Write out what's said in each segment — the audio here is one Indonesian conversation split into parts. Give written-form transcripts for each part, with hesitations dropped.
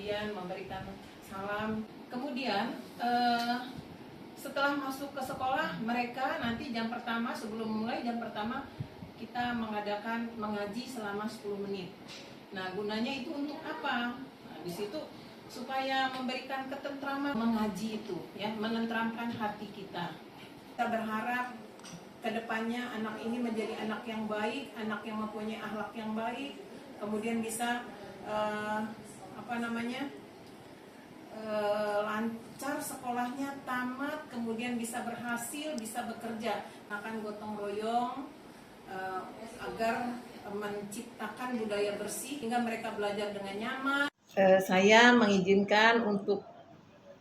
kemudian memberikan salam. Kemudian setelah masuk ke sekolah, mereka nanti jam pertama, sebelum mulai jam pertama kita mengadakan mengaji selama 10 menit. Nah, gunanya itu untuk apa? Nah, di situ supaya memberikan ketentraman. Mengaji itu ya, menenteramkan hati kita. Kita berharap kedepannya anak ini menjadi anak yang baik, anak yang mempunyai akhlak yang baik, kemudian bisa lancar sekolahnya, tamat, kemudian bisa berhasil, bisa bekerja. Akan gotong royong agar menciptakan budaya bersih hingga mereka belajar dengan nyaman. Saya mengizinkan untuk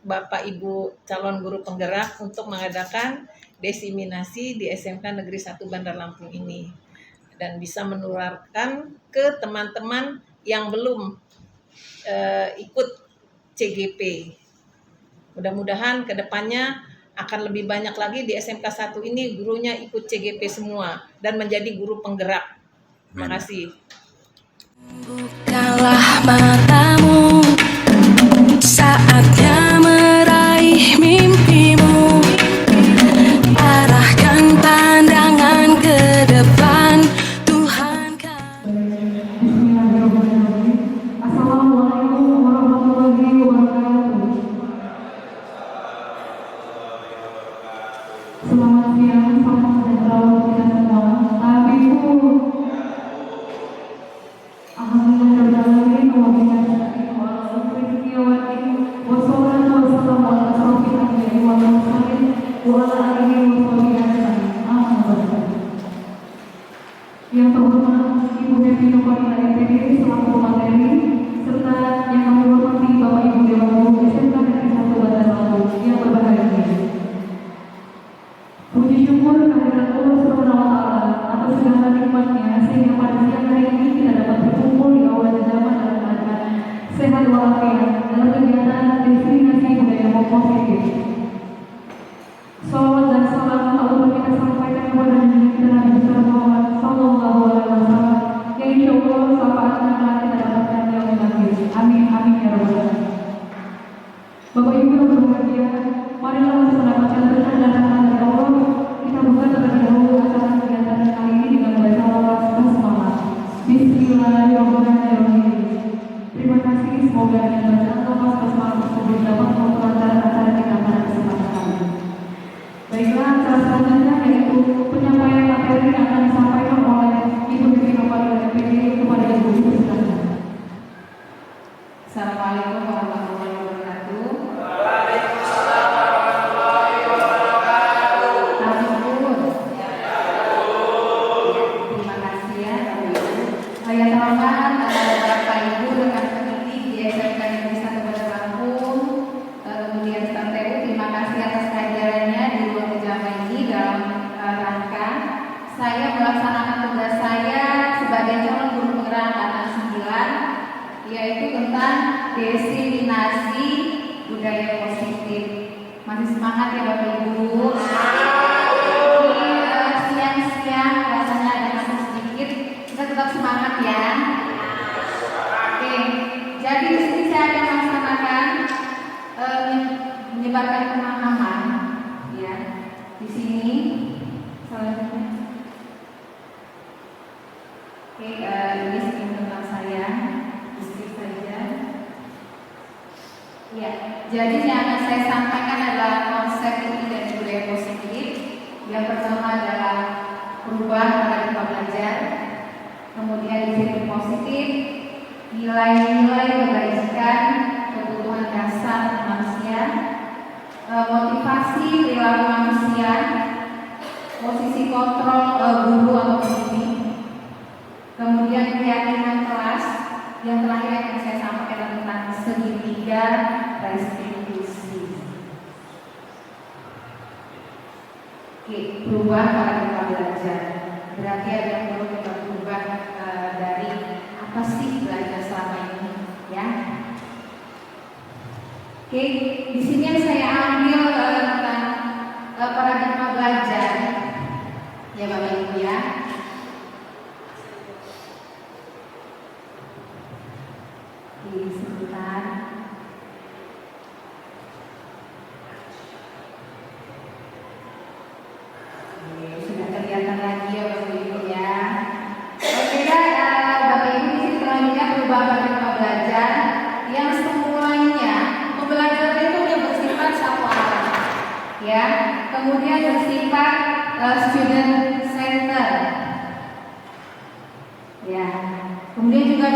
Bapak Ibu calon guru penggerak untuk mengadakan desiminasi di SMK Negeri 1 Bandar Lampung ini dan bisa menularkan ke teman-teman yang belum ikut CGP. Mudah-mudahan kedepannya akan lebih banyak lagi di SMK 1 ini gurunya ikut CGP semua dan menjadi guru penggerak. Terima kasih. Bukalah matamu, saatnya meraih mimpimu. Arahkan pandangan ke depan, Tuhan kan. Assalamualaikum warahmatullahi wabarakatuh. Selamat siang, salam sejahtera untuk kita semua. Tabiku. Alhamdulillahirobbilalamin wa bihi nasta'in wa ala taufiqi wa hidayah. Wassalatu wassalamu ala asyrofil anbiya'i wal mursalin wa ala alihi wa sahbihi ajma'in. Amma ba'du. Yang terhormat Ibu Devi Nurmanila MPD selaku materi, serta yang kami hormati Bapak Ibu Dewan Guru SMK Negeri 1 Bandar Lampung yang berbahagia. Puji syukur kehadirat Allah Subhanahu wa Ta'ala atas segala nikmatnya sehingga pada siang hari ini kita dapat berkumpul di awal zaman dalam keadaan sehat walafiat dalam kegiatan destinasi budaya positif. Salawat dan salam Allah kita sampaikan kepada Nabi kita Nabi besar Muhammad Sallallahu Alaihi Wasallam yang insya Allah syafaatnya akan kita dapatkan di yaumil akhir. Amin amin ya rabbal alamin. Bapak Ibu yang berbahagia, marilah untuk mendapatkan berkah dan rahmat dari Allah. Kita buka terlebih dahulu acara kegiatan kali ini dengan baca salawat bersemangat. Bismillahirrahmanirrahim. Terima kasih, semoga dengan bacaan salawat bersemangat tersebut dapat memperlancar acara kita pada kesempatan kali ini. Baiklah, acara selanjutnya yaitu penyampaian materi yang akan disampaikan oleh Ibu Devi Nurmanila MPD kepada Ibu silakan. Assalamualaikum warahmatullahi wabarakatuh. Terima kasih ya, yang terhormat Bapak Ibu rekan pendidik di SMK Negeri 1 Bandar Lampung, kemudian staf TU, terima kasih atas kehadirannya di ruang kerjasama ini dalam rangka saya melaksanakan tugas saya sebagai calon guru penggerak angkatan 9, yaitu tentang desiminasi budaya positif. Masih semangat ya Bapak Ibu? Siang-siang rasanya ada masih sedikit, kita tetap semangat ya. Oke, jadi di sini saya akan melaksanakan menyebarkan pemahaman ya. Di sini selanjutnya. Oke, ini sedikit tentang saya. Sedikit saja. Ya, jadi yang akan saya sampaikan adalah konsep inti dari budaya positif. Yang pertama adalah perubahan paradigma belajar, kemudian disiplin positif, nilai-nilai kebajikan, kebutuhan dasar manusia, motivasi perilaku manusia, posisi kontrol guru atau pendidik, kemudian keyakinan kelas. Yang terakhir yang saya sampaikan tentang segitiga restitusi. Oke, perubahan paradigma belajar. Berarti ada yang perlu kita ubah dari apa sih belajar selama ini, ya? Oke, di sini saya ambil tentang paradigma belajar, ya Bapak Ibu ya. Sebentar. ya. Kemudian bersifat student center, ya. Kemudian juga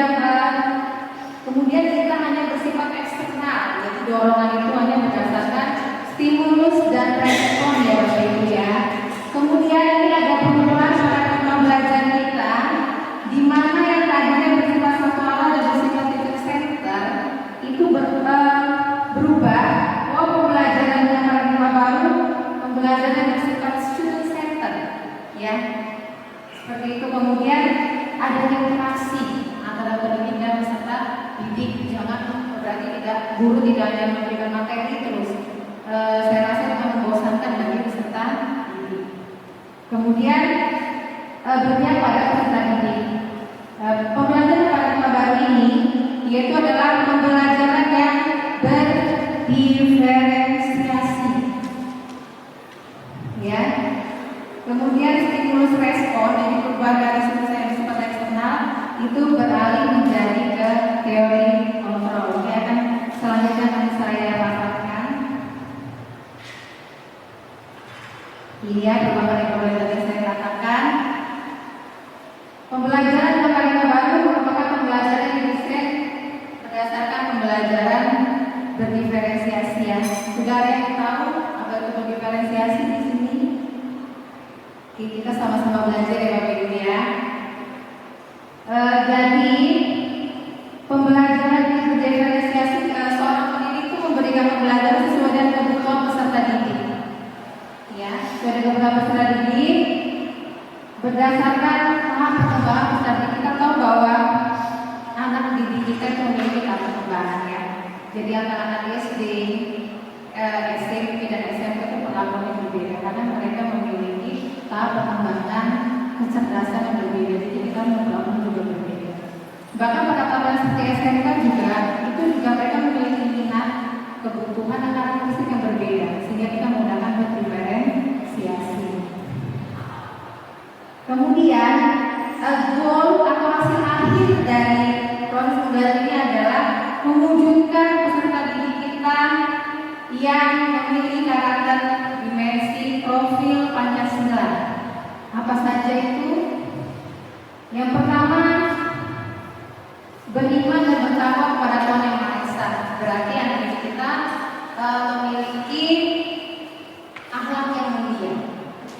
kemudian kita hanya bersifat eksternal, jadi dorongan itu hanya berdasarkan stimulus dan respon ya Bapak Ibu ya. Kemudian ini ada penurunan paradigma belajar kita, di mana yang tadinya bersifat satu arah dan bersifat student center itu berubah. Pembelajaran yang paradigma baru, pembelajaran yang bersifat student center, ya. Seperti itu. Kemudian ada interaksi antara pendidik dan peserta didik. Jangan berarti guru tidak hanya memberikan materi terus. Saya rasa akan membosankan bagi peserta didik. Kemudian berpihak pada peserta didik. Pembelajaran paradigma baru ini yaitu adalah pembelajaran yang berdiferensiasi, ya. Kemudian stimulus respon, jadi perubahan dari stimulus yang bersifat eksternal itu beralih menjadi ke teori kontrol. Ini akan selanjutnya akan saya paparkan. Ini ya perubahan yang tadi saya katakan. Pembelajaran paradigma baru merupakan pembelajaran yang didesain berdasarkan pembelajaran berdiferensiasi ya. Sudah ada yang tahu apa itu berdiferensiasi di sini? Kita sama-sama belajar ya Bapak Ibu ya. Jadi pembelajaran berdiferensiasi, seorang pendidik itu memberikan pembelajaran sesuai dengan kebutuhan peserta didik. Ya, sesuai dengan kebutuhan peserta didik berdasarkan tahap perkembangan peserta didik. Kita tahu bahwa anak didik kita itu memiliki tahap perkembangan ya. Jadi anak-anak SD, SMP dan SMP itu perlakuannya berbeda karena mereka memiliki tahap perkembangan kecerdasan yang berbeda. Jadi kita memperlakukan juga berbeda. Bahkan pada tahap seperti SMK juga itu juga mereka memiliki minat, kebutuhan dan karakteristik yang berbeda sehingga kita menggunakan berdiferensiasi. Kemudian goal atau hasil akhir dari proses pembelajaran ini adalah mewujudkan peserta didik kita yang memiliki karakter, dimensi, profil Pancasila. Apa saja itu? Yang pertama, beriman dan bertakwa kepada Tuhan Yang Maha Esa. Berarti anak didik kita memiliki akhlak yang mulia.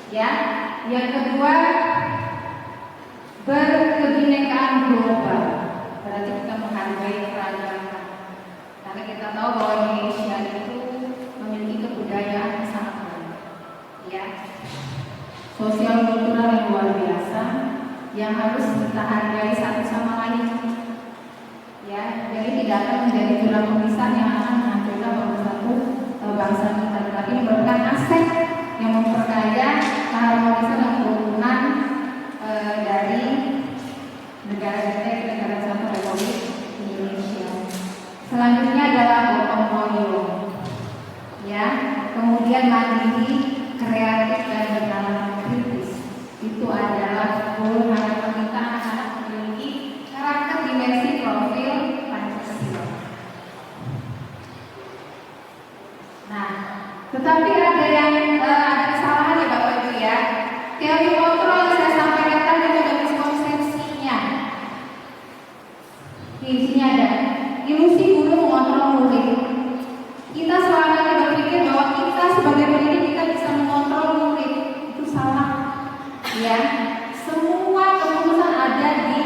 Ya. Yang kedua, berkebinekaan global. Berarti kita menghargai keragaman. Karena kita tahu bahwa Indonesia itu memiliki kebudayaan yang sangat baik, ya, sosial kultural yang luar biasa, yang harus kita hargai satu sama lain, ya. Jadi tidak akan menjadi tulang pemisah yang akan menghancurkan pemersatu bangsa kita, tetapi merupakan aset yang memperkaya keharmonisan dan kerukunan dari negara kita, negara Kesatuan Republik Indonesia. Selanjutnya adalah gotong royong, ya. Kemudian mandiri, kreatif dan bernalar kritis. Itu adalah goal harapan kita anak-anak memiliki karakter, dimensi, profil Pancasila. Nah, tetapi ada yang ada kesalahan ya Bapak Ibu ya. Teori kontrol yang saya sampaikan tadi itu ada miskonsepsinya. Di sini ada ilusi guru mengontrol murid. Kita selama ini berpikir bahwa kita sebagai pendidik kita bisa mengontrol murid. Itu salah. Ya, semua keputusan ada di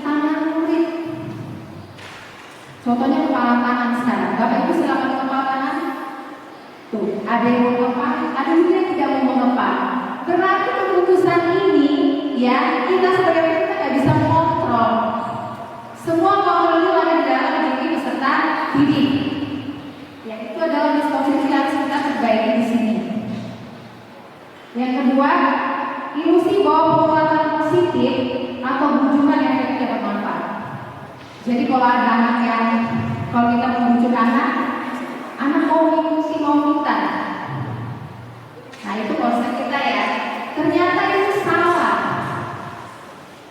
tangan murid. Contohnya kepala tangan sekarang. Bapak Ibu silakan kepala tangan. Tuh, ada yang mau ngepal, ada juga yang tidak mau ngepal. Berarti keputusan ini, ya, kita sebagai pendidik kita nggak bisa mengontrol. Semua kontrol itu ada di dalam diri peserta didik. Ya, itu adalah miskonsepsi yang harus kita perbaiki di sini. Yang kedua, ilusi bahwa penguatan positif atau bujukan yang tidak bermanfaat. Jadi kalau ada anak yang, kalau kita membujuk anak mau mengikuti mau minta. Nah itu konsep kita ya. Ternyata itu salah.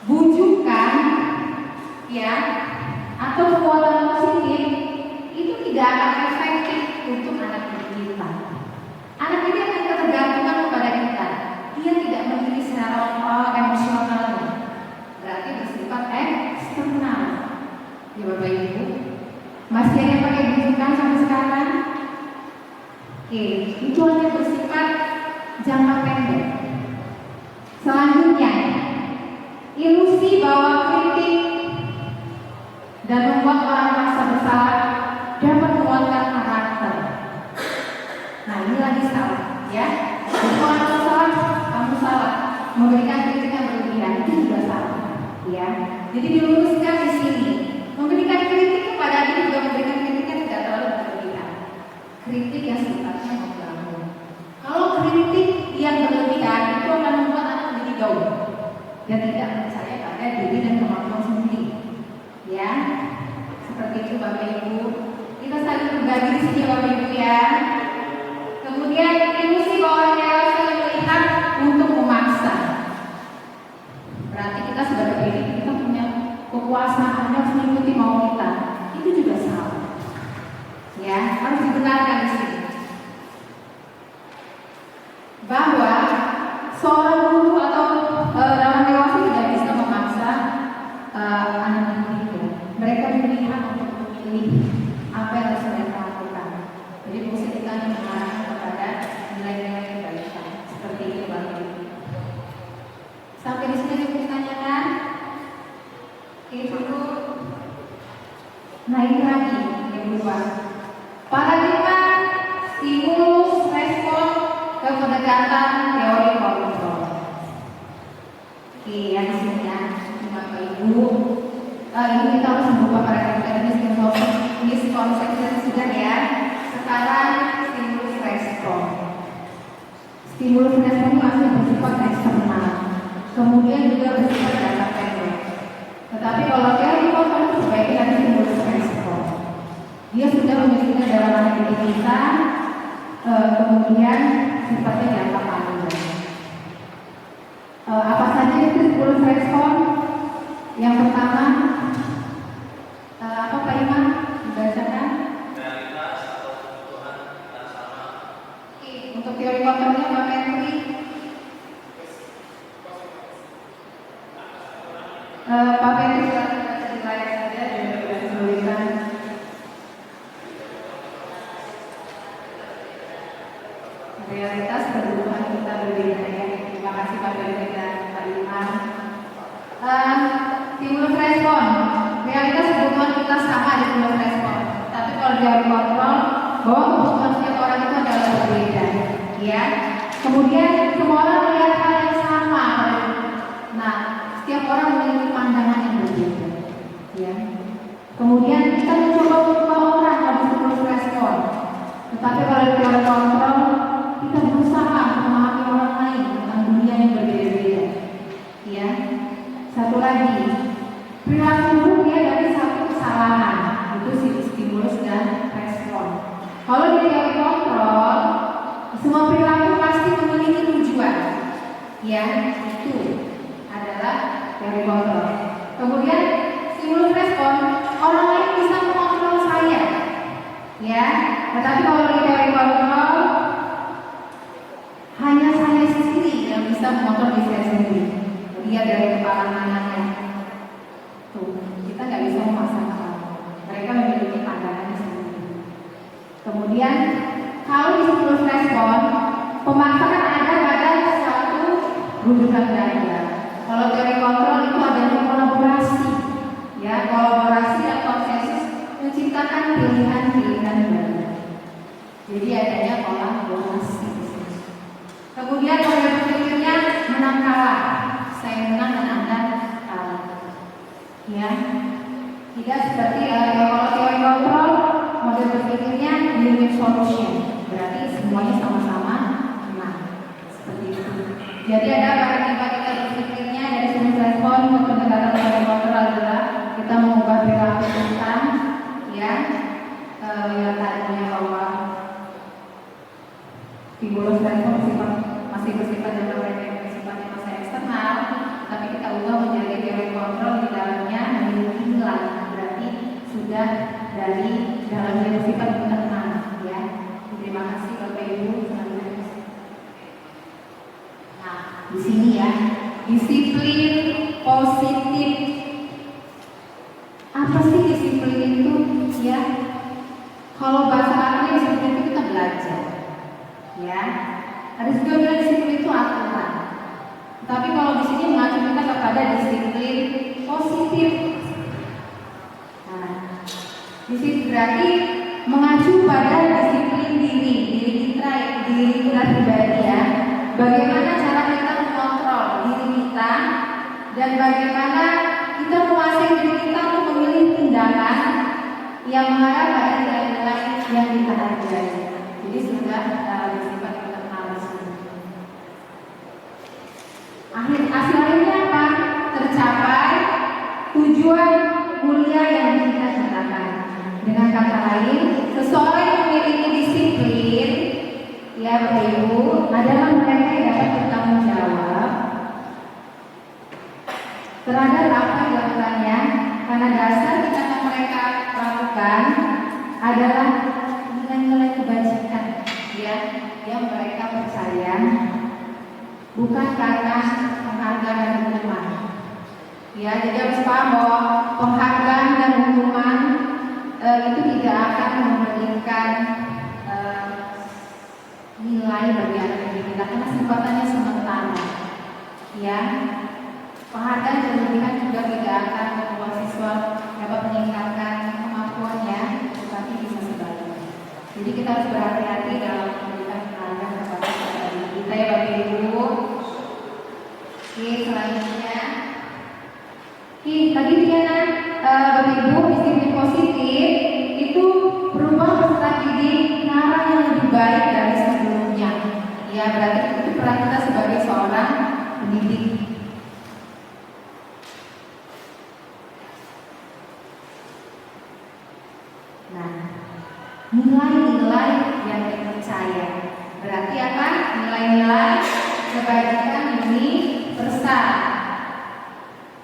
Bujukan, ya, atau penguatan positif itu tidak akan efektif untuk anak didik kita. Anak didik akan Oke, itu hanya bersifat jangka pendek. Selanjutnya, ilusi bahwa kritik dan membuat orang merasa bersalah dapat menguatkan karakter. Nah, ini lagi salah, ya. Jadi orang salah, kamu salah. Memberikan kritik yang berlebihan itu juga salah, ya. Jadi diluruskan di sini. Memberikan kritik kepada diri juga memberikan kritik yang tidak terlalu berlebihan. Kritik yang sifatnya membangun. Kalau kritik yang berlebihan itu akan membuat anak menjadi gaul dan tidak percaya pada diri dan kemampuan sendiri. Ya, seperti itu Bapak Ibu. Kita saling berbagi di sini Bapak Ibu ya. Kemudian ilusi bahwa orang dewasa yang melihat untuk memaksa. Berarti kita sebagai diri kita punya kekuasaan harus mengikuti mau kita. Itu juga salah. Ya, harus dibenarkan di sini. Bahwa seorang guru atau orang dewasa tidak bisa memaksa anak itu. Mereka diberi hak untuk memilih apa yang harus mereka lakukan. Jadi fungsi kita hanya mengarahkan kepada nilai-nilai kebaikan. Seperti itu Bapak Ibu. Sampai di sini ada pertanyaan. Oke, dulu. Nah ini lagi yang kedua. Paradigma stimulus respon ke pendekatan teori kontrol. Oke, yang di sini ya, Bapak Ibu. Ini kita harus membuka paradigma ini konsepnya sudah ya. Sekarang stimulus respon. Stimulus respon masih bersifat eksternal. Kemudian juga bersifat jangka pendek. Tetapi kalau teori kontrol sebaiknya ada stimulus respon. Dia sudah memilikinya dalam anak didik kita, kemudian sifatnya jangka panjang. Apa saja itu stimulus respon? Yang pertama, apa Pak Iman? Dibacakan. Realitas atau kebutuhan kita sama. Oke, untuk teori kontrolnya Pak Menteri. Pak Menteri silakan baca di layar saja dan dituliskan. Realitas kebutuhan kita berbeda ya. Terima kasih Pak Menteri dan Pak Iman. Stimulus respon. Realitas kebutuhan kita sama di stimulus respon. Tapi kalau teori kontrol, bahwa kebutuhan setiap orang itu adalah berbeda, ya. Kemudian semua orang melihat hal yang sama. Nah, setiap orang memiliki pandangan yang berbeda, ya. Kemudian kita mencoba merubah orang dalam stimulus respon. Tetapi kalau teori kontrol, kita berusaha memahami orang lain tentang dunia yang berbeda-beda, ya. Satu lagi, perilaku buruk dia dari satu kesalahan, itu stimulus dan respon. Kalau di teori kontrol, semua perilaku pasti memiliki tujuan, ya. Itu adalah teori kontrol. Kemudian stimulus respon, orang lain bisa mengontrol saya, ya. Tetapi kalau di teori kontrol, hanya saya sendiri yang bisa mengontrol diri saya sendiri. Dia dari kepala tangannya. Tuh, kita nggak bisa memaksa orang. Mereka memiliki pandangannya sendiri. Kemudian, kalau di stimulus respon, pemaksaan ada pada satu rujukan ganda. Kalau teori kontrol itu adanya kolaborasi, ya, kolaborasi dan konsensus menciptakan pilihan-pilihan baru. Jadi adanya kolaborasi. Kemudian model berpikirnya menang kalah. Saya menang dan Anda kalah, ya. Tidak seperti kalau teori kontrol, model berpikirnya win-win solution, berarti semuanya sama-sama menang, seperti itu. Jadi ada paradigma kita berpikirnya dari stimulus respon ke pendekatan teori kontrol adalah kita mengubah perilaku kita, ya, yang tadinya bahwa stimulus respon masih bersifat jangka pendek, sifatnya masih eksternal, tapi kita ubah menjadi teori kontrol di dalamnya memiliki nilai, berarti sudah dari dalamnya bersifat internal, ya. Terima kasih Bapak Ibu. Nah, di sini ya, disiplin positif. Apa sih disiplin itu? Ya, kalau bahasa Arabnya disiplin itu kita belajar. Ya, ada juga bilang disiplin itu aturan. Tapi kalau di sini mengacu kita kepada disiplin positif. Nah, disiplin berarti mengacu pada disiplin diri kita pribadi ya. Bagaimana cara kita mengontrol diri kita dan bagaimana kita menguasai diri kita untuk memilih tindakan yang mengarah pada nilai-nilai yang kita hargai. Jadi sudah bersifat internal. Akhirnya apa? Tercapai tujuan mulia yang kita ciptakan. Dengan kata lain, seseorang yang memiliki disiplin, ya Bapak Ibu, adalah mereka yang dapat bertanggung jawab terhadap apa yang dilakukannya, karena dasar kita yang mereka lakukan adalah nilai-nilai kebajikan, ya, yang mereka percaya, bukan karena penghargaan dan hukuman. Ya, jadi harus paham bahwa penghargaan dan hukuman itu tidak akan memberikan nilai bagi anak kita karena sifatnya sementara. Ya, penghargaan dan berlebihan juga tidak akan membuat siswa dapat meningkatkan kemampuannya, tetapi bisa sebaliknya. Jadi kita harus berhati-hati dalam memberikan penghargaan kepada diri kita ya Bapak Ibu. Oke, selanjutnya. Oke, tadi Diana Bapak Ibu, disiplin positif itu berubah peserta didik ke arah yang lebih baik dari sebelumnya. Ya, berarti itu peran kita sebagai seorang pendidik. Nah, nilai-nilai yang dipercaya berarti apa? Nilai-nilai kebajikan ini besar.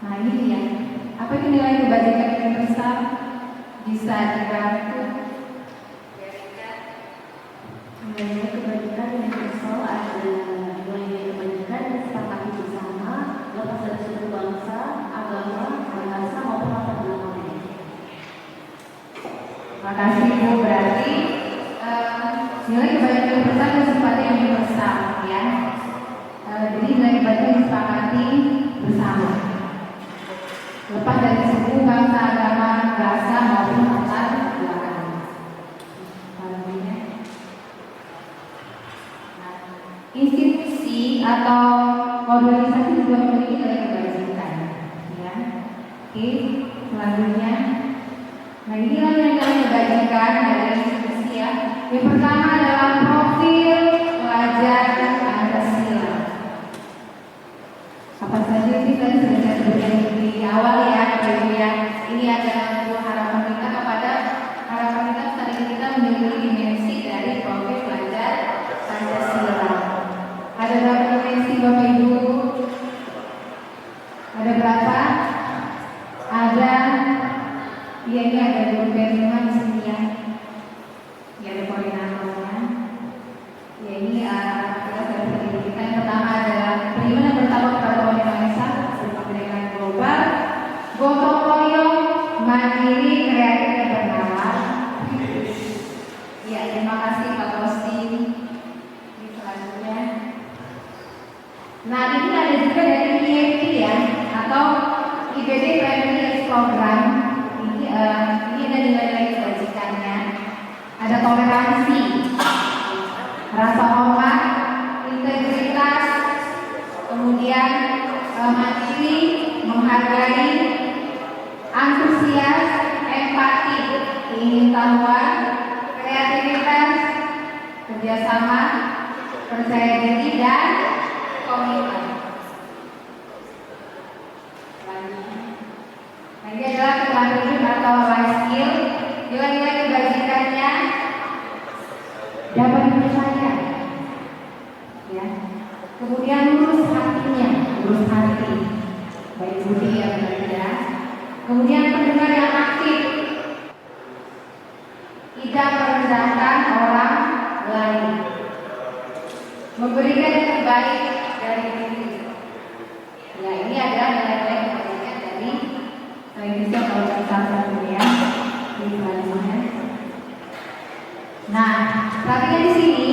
Nah, ini dia. Apa itu nilai kebajikan yang besar? Bisa dibantu. Nilai kebajikan yang besar adalah nilai kebajikan yang disepakati bersama, lepas dari suku bangsa, agama, bahasa maupun latar belakang. Makasih Bu, berarti nilai kebajikan yang besar itu sifatnya yang besar, ya. Jadi nilai kebajikan yang disepakati bersama, lepas dari suku, bangsa, agama, bahasa maupun latar belakang. Institusi atau organisasi juga memiliki nilai kebajikan, ya. Oke, selanjutnya. Nah, inilah nilai kebajikan dari institusi ya. Yang pertama adalah profil pelajar Pancasila. Apa saja sih tadi sudah saya sebutkan di awal ya, Ibu ya. Ini adalah harapan kita kita memiliki dimensi dari profil pelajar Pancasila. Ada berapa dimensi Bapak Ibu? Ada berapa? Ada. Ya, ini ada guru Berlima di sini ya. Ya, ada koordinatornya. Ya, ini kita sudah berdiri kita. Yang pertama adalah bagaimana bertanggung kepada Tuhan Yang Maha Esa, pendidikan global, gotong royong, mandiri, kreatif dan bernalar. Ya, terima kasih Pak Rosti. Ini selanjutnya. Nah, ini ada juga dari IFP ya, atau IBD Family Program. Ini ada nilai-nilai kebajikannya. Ada toleransi, rasa hormat, integritas, kemudian mandiri, menghargai, antusias, empati, keingin-tahuan, kreativitas, kerjasama, percaya diri dan komitmen. Nah, ini adalah keterampilan atau life skill. Nilai-nilai kebajikannya dapat dipercaya, ya. Kemudian lurus hatinya, lurus hati, baik budi ya benar ya. Kemudian pendengar yang aktif, tidak merendahkan orang lain, memberikan yang terbaik dari diri. Ya, ini adalah nilai-nilai kebajikan dari Indonesia kalau kita dunia di selanjutnya. Nah, perhatikan di sini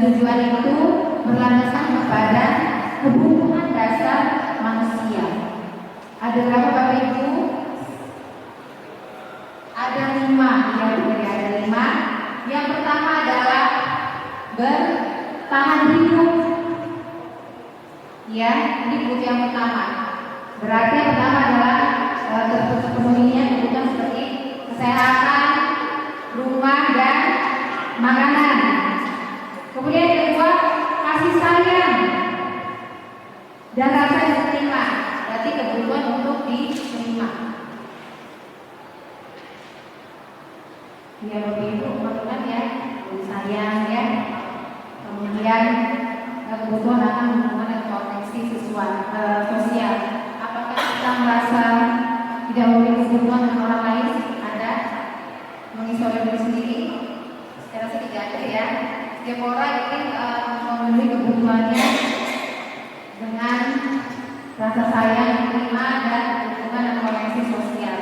tujuan itu berlandaskan kepada kebutuhan dasar manusia. Ada berapa Bapak Ibu? Ada 5, ya benar, ada 5. Yang pertama adalah bertahan hidup. Ya, ini kebutuhan yang pertama. Berarti yang pertama adalah terpenuhinya kebutuhan seperti kesehatan, rumah, dan makanan. Kemudian yang kedua, kasih sayang dan rasa diterima. Berarti kebutuhan untuk diterima. Ya Bapak Ibu, teman-teman ya, kasih sayang ya. Kemudian kebutuhan akan hubungan dan koneksi sosial. Apakah kita merasa tidak memiliki kebutuhan dengan orang lain? Ada mengisolasi diri sendiri? Saya rasa tidak ada ya. Setiap orang ingin memenuhi kebutuhannya dengan rasa sayang, diterima, dan hubungan dan koneksi sosial.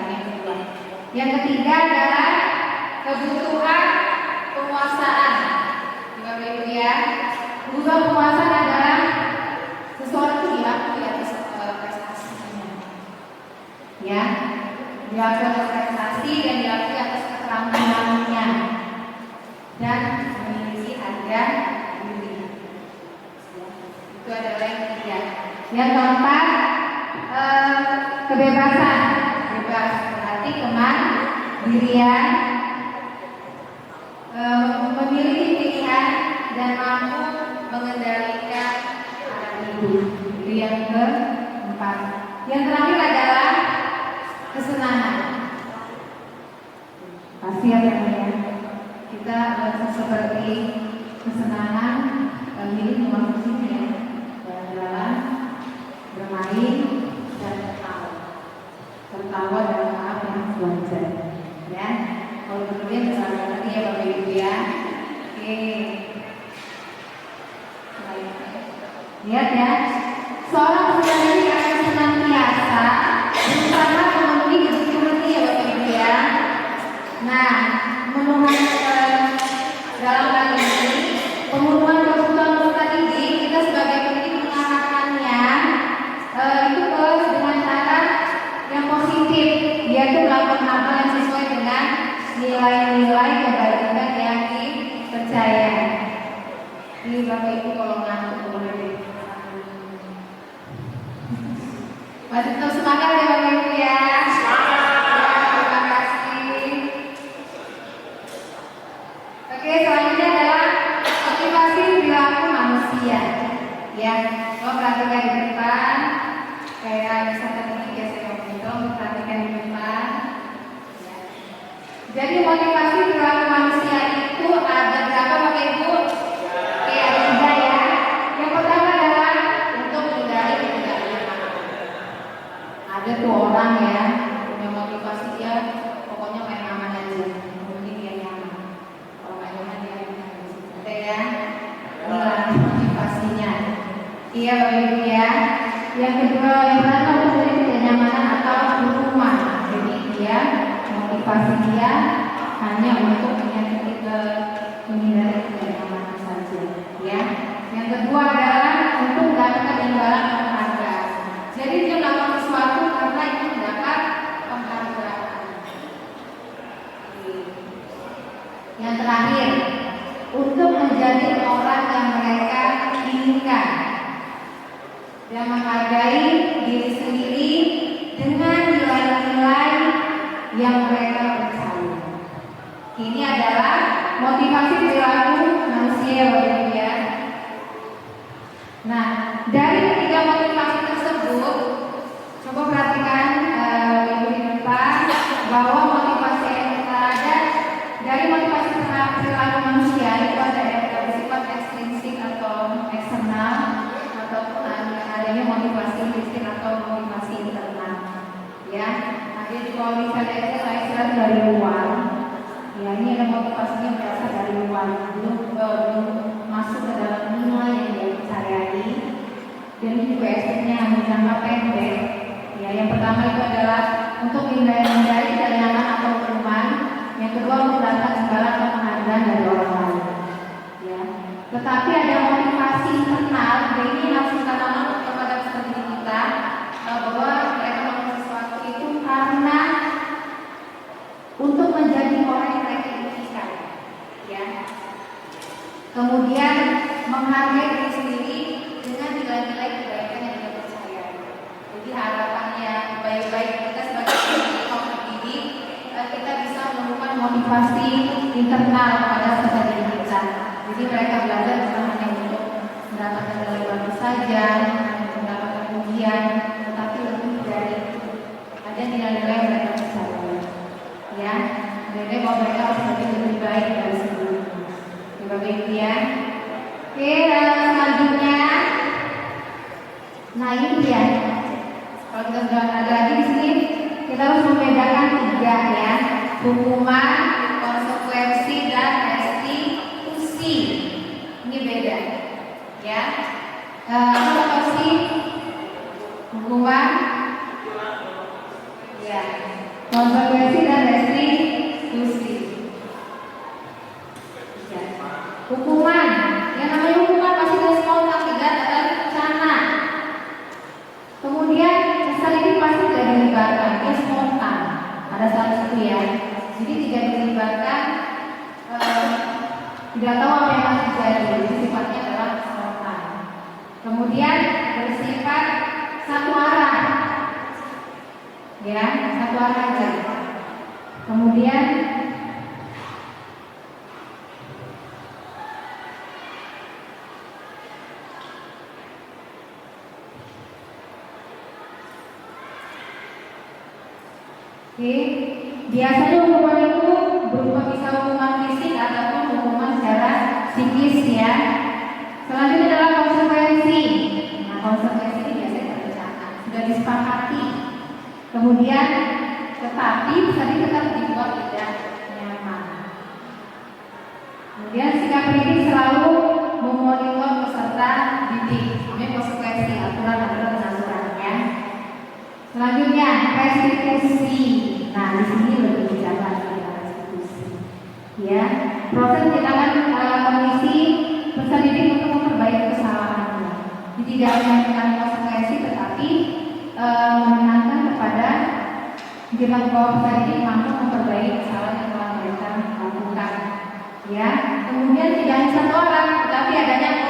Yang ketiga adalah kebutuhan penguasaan. Bapak Ibu ya, kebutuhan penguasaan adalah sesuatu yang di atas prestasinya. Ya, diakui atas prestasi dan diakui atas keterampilannya dan memiliki harga diri. Itu adalah yang ketiga. Yang keempat, kebebasan. Bebas berarti kemandirian, memiliki pilihan dan mampu mengendalikan arah hidup. Itu yang keempat. Yang terakhir adalah kesenangan. Pasti ya kita seperti kesenangan milik manusia dalam bermain dan tertawa dalam hal yang wajar ya. Kalau kemudian misalnya tadi ya Bapak Ibu ya, oke, lihat ya, seorang peserta ini akan senantiasa berusaha memenuhi kebutuhan ya Bapak Ibu ya. Nah, memenuhi dalam hal ini pemenuhan kebutuhan peserta didik, kita sebagai pendidik mengarahkannya itu dengan cara yang positif, yaitu melakukan hal yang sesuai dengan nilai-nilai kebaikan yang dipercaya. Ini Bapak Ibu kalau ngantuk boleh. Masih tetap semangat ya Bapak Ibu ya. Terima kasih. Oke, selanjutnya adalah motivasi perilaku manusia. Ya, kalau perhatikan di depan, kayak misalnya tadi biasa ngomong, perhatikan di depan. Ya. Jadi motivasi perilaku manusia itu ada berapa Bapak Ibu? Oke, ada 3 ya. Yang pertama adalah untuk menghindari ketidaknyaman. Ada tuh orang ya punya motivasi dia pokoknya main aman aja, mungkin dia nyaman. Kalau nggak nyaman dia ada ya. Inilah motivasinya. Iya Bapak Ibu ya. Yang kedua, yang pertama menjadi kenyamanan atau rumah. Jadi dia motivasi dia hanya untuk menghindari kenyamanan saja. Ya. Yang kedua adalah untuk mendapatkan imbalan penghargaan. Jadi dia melakukan sesuatu karena itu mendapat penghargaan. Yang terakhir, untuk menjadi orang yang mereka inginkan dan menghargai diri sendiri dengan nilai-nilai yang mereka percaya. Ini adalah motivasi perilaku manusia Bapak Ibu ya. Nah, dari ketiga motivasi tersebut, coba perhatikan Ibu di depan bahwa motivasi yang kita ada dari motivasi perilaku manusia itu ada yang bersifat ekstrinsik atau eksternal ataupun adanya motivasi intrinsik atau motivasi internal. Ya, nanti kalau misalnya itu saya istilah dari luar, ya ini ada motivasinya berasal dari luar, belum masuk ke dalam nilai yang dia percayai. Dan ini juga efeknya hanya jangka pendek. Ya, yang pertama itu adalah untuk menghindari kehilangan atau keruman. Yang kedua untuk mendapatkan imbalan atau penghargaan dari orang lain. Ya, tetapi ada motivasi internal. Jadi ini harus kita tanam kepada peserta didik kita bahwa mereka melakukan sesuatu itu karena untuk menjadi orang yang mereka inginkan, ya. Kemudian menghargai diri sendiri dengan nilai-nilai kebaikan yang kita percaya. Jadi harapannya baik-baik kita sebagai pendidik, kita bisa menemukan motivasi internal pada peserta didik kita. Jadi mereka belajar bukan hanya untuk mendapatkan nilai bagus saja, mendapatkan pujian, tetapi lebih dari itu. Ada nilai-nilai yang mereka percaya, ya. Nilai bahwa mereka harus lebih baik dari sebelumnya. Bapak Ibu ya. Oke, selanjutnya, nah ini dia. Kalau kita sudah ada lagi di sini, kita harus membedakan 3 ya: hukuman, konsekuensi, dan restitusi. Ini beda, ya. Apa sih hukuman? Ya, konsekuensi dan restitusi. Ya. Hukuman, yang namanya hukuman pasti dari spontan, tidak ada rencana. Kemudian misal ini pasti tidak dilibatkan, dia spontan. Ada salah satu ya. Jadi tidak dilibatkan, tidak tahu apa yang akan terjadi. Jadi sifatnya adalah spontan. Kemudian bersifat satu arah, ya, satu arah aja. Kemudian biasanya hukuman itu berupa bisa hukuman fisik ataupun hukuman secara psikis ya. Selanjutnya adalah konsekuensi. Nah, konsekuensi ini biasanya berencana, sudah disepakati. Kemudian tetapi bisa tetap dibuat tidak nyaman. Kemudian sikap pendidik selalu memonitor peserta didik. Ini konsekuensi, aturan-aturan ya. Selanjutnya restitusi. Nah, di sini lebih bicara tentang restitusi. Ya, proses tindakan kondisi peserta didik untuk memperbaiki kesalahannya. Jadi tidak hanya dengan konsekuensi, tetapi menenangkan kepada jika peserta didik mampu memperbaiki kesalahan yang telah mereka lakukan. Ya, kemudian tidak hanya satu orang, tetapi adanya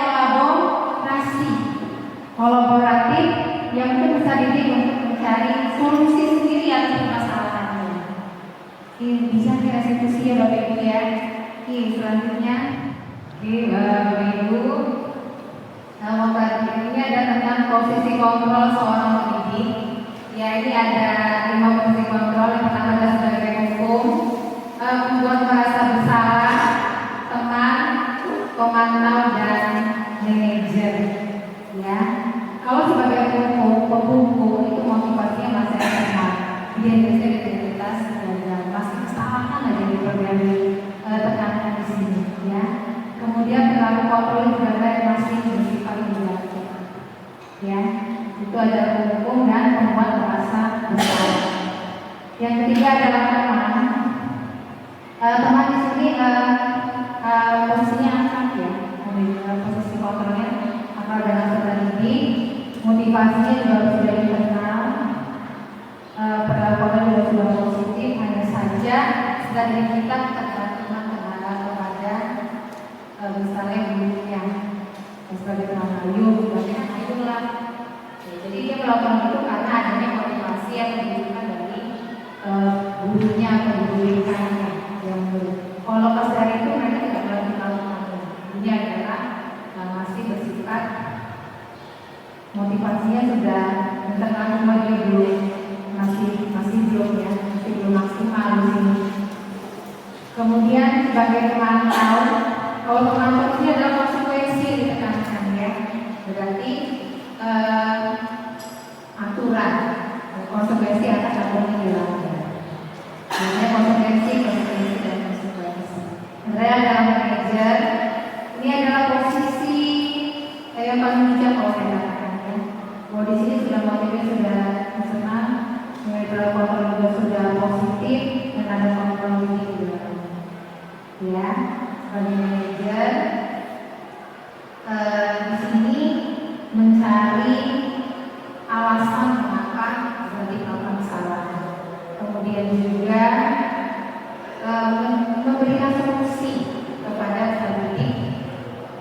kolaboratif yang untuk peserta didik untuk mencari solusi sendiri atas permasalahannya. Ini bisa restitusi ya Bapak Ibu ya. Oke, selanjutnya, Bapak Ibu, ini ada tentang posisi kontrol seorang pendidik. Ya, ini ada 5 posisi kontrol. Yang pertama adalah sebagai hukum, membuat merasa bersalah, teman, pemantau, dan manajer. Ya, kalau sebagai penghukum itu motivasinya masih sama. Dia biasanya identitas dan pasti kesalahan aja diperbaiki tekanan di sini. Ya, kemudian terlalu kontrol juga masih bersifat negatif. Ya, itu adalah penghukum dan membuat merasa bersalah. Yang ketiga adalah teman. Teman di sini posisinya akrab ya, posisi kontrolnya akrab dalam peserta didik. Motivasinya juga sudah dikenal, perlakuan juga sudah positif. Hanya saja peserta didik kita tergantung kepada misalnya gurunya sebagai teman ayu, banyak ayu lah. Jadi dia melakukan itu karena adanya motivasi yang diberikan dari gurunya atau guru-gurunya. Kalau pas dari itu mereka tidak boleh melakukan. Ini adalah masih bersifat motivasinya sudah terlalu lagi belum masih belum ya, masih belum maksimal di sini. Kemudian sebagai pemantau, kalau pemantau ini adalah konsekuensi ditekankan ya, berarti aturan konsekuensi atas aturan yang dilanggar. Jadi konsekuensi dan konsekuensi. Saya adalah manajer. Ini adalah posisi yang paling bijak kalau saya katakan ya. Mau di sini sudah motifnya sudah senang, nilai kontrol juga sudah positif dan ada kontrol ini juga. Ya, sebagai manajer di sini mencari alasan mengapa berhenti melakukan kesalahan. Kemudian juga memberikan solusi kepada pendidik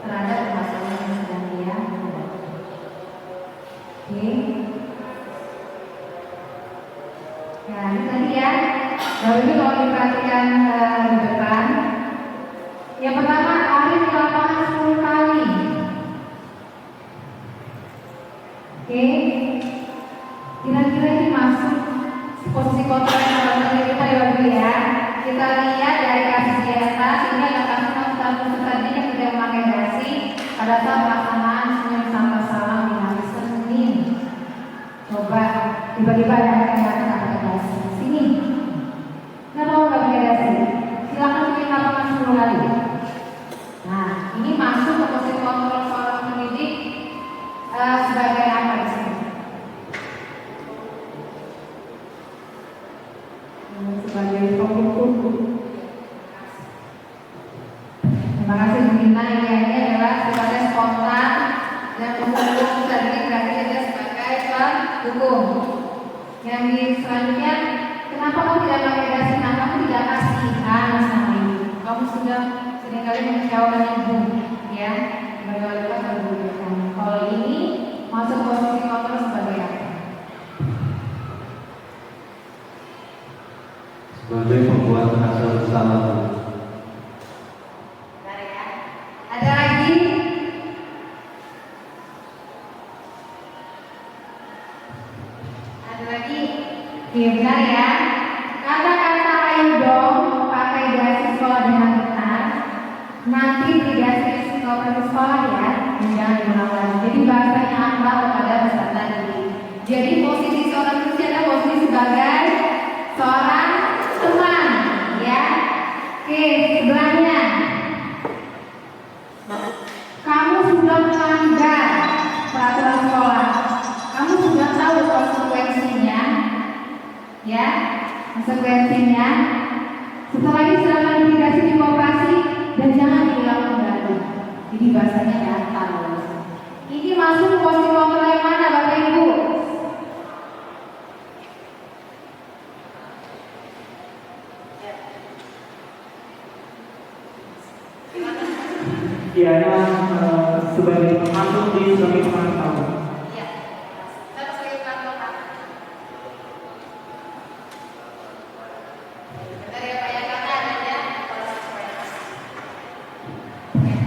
terhadap permasalahan yang sedang dia hadapi. Oke. Nah, ini tadi ya. Lalu ini kalau diperhatikan di depan, yang pertama lari di lapangan 10 kali. Oke. Kira-kira ini masuk posisi kontrol yang tadi kita ya. Kita lihat dari kasus di atas, ini ada kasus tadi yang tidak memakai dasi pada saat pelaksanaan Senin Santa Salam di hari Senin. Coba tiba-tiba ada yang datang pakai dasi. Sini. Kenapa nggak pakai dasi? Silakan pilih lapangan 10 kali. Nah, ini masuk ke posisi kontrol seorang pendidik sebagai apa di sini? Sebagai pemukul. Terima kasih Bu Nina. Ini adalah sebagai spontan dan pemukul tadi berarti ada sebagai pendukung. Yang di selanjutnya, kenapa kamu tidak pakai dasi? Nah, kamu tidak kasihan sama ibu. Kamu sudah seringkali mengecewakan ibu, ya. Bagaimana berbeda. Kalau ini masuk posisi kontrol sebagai apa? Sebagai pembuat hasil bersama. Ada lagi? Ada lagi? Oke, benar ya. Kata-kata ayo dong pakai dasi sekolah dengan benar. Nanti di dasi sekolah ya, jangan diulang lagi. Jadi bahasanya apa kepada peserta didik. Jadi posisi seorang itu adalah posisi sebagai seorang teman, ya. Oke, sebelahnya. Kamu sudah melanggar peraturan sekolah. Kamu sudah tahu konsekuensinya, ya. Konsekuensinya. Setelah ini silakan dikasih di koperasi dan jangan diulang kembali. Jadi bahasanya datar. Ini masuk posisi kontrol yang mana, Bapak Ibu? Ya, sebagai masuk di sebagai pemantau. Iya. Saya sebagai pemantau, Pak. Dari Pak yang kata adanya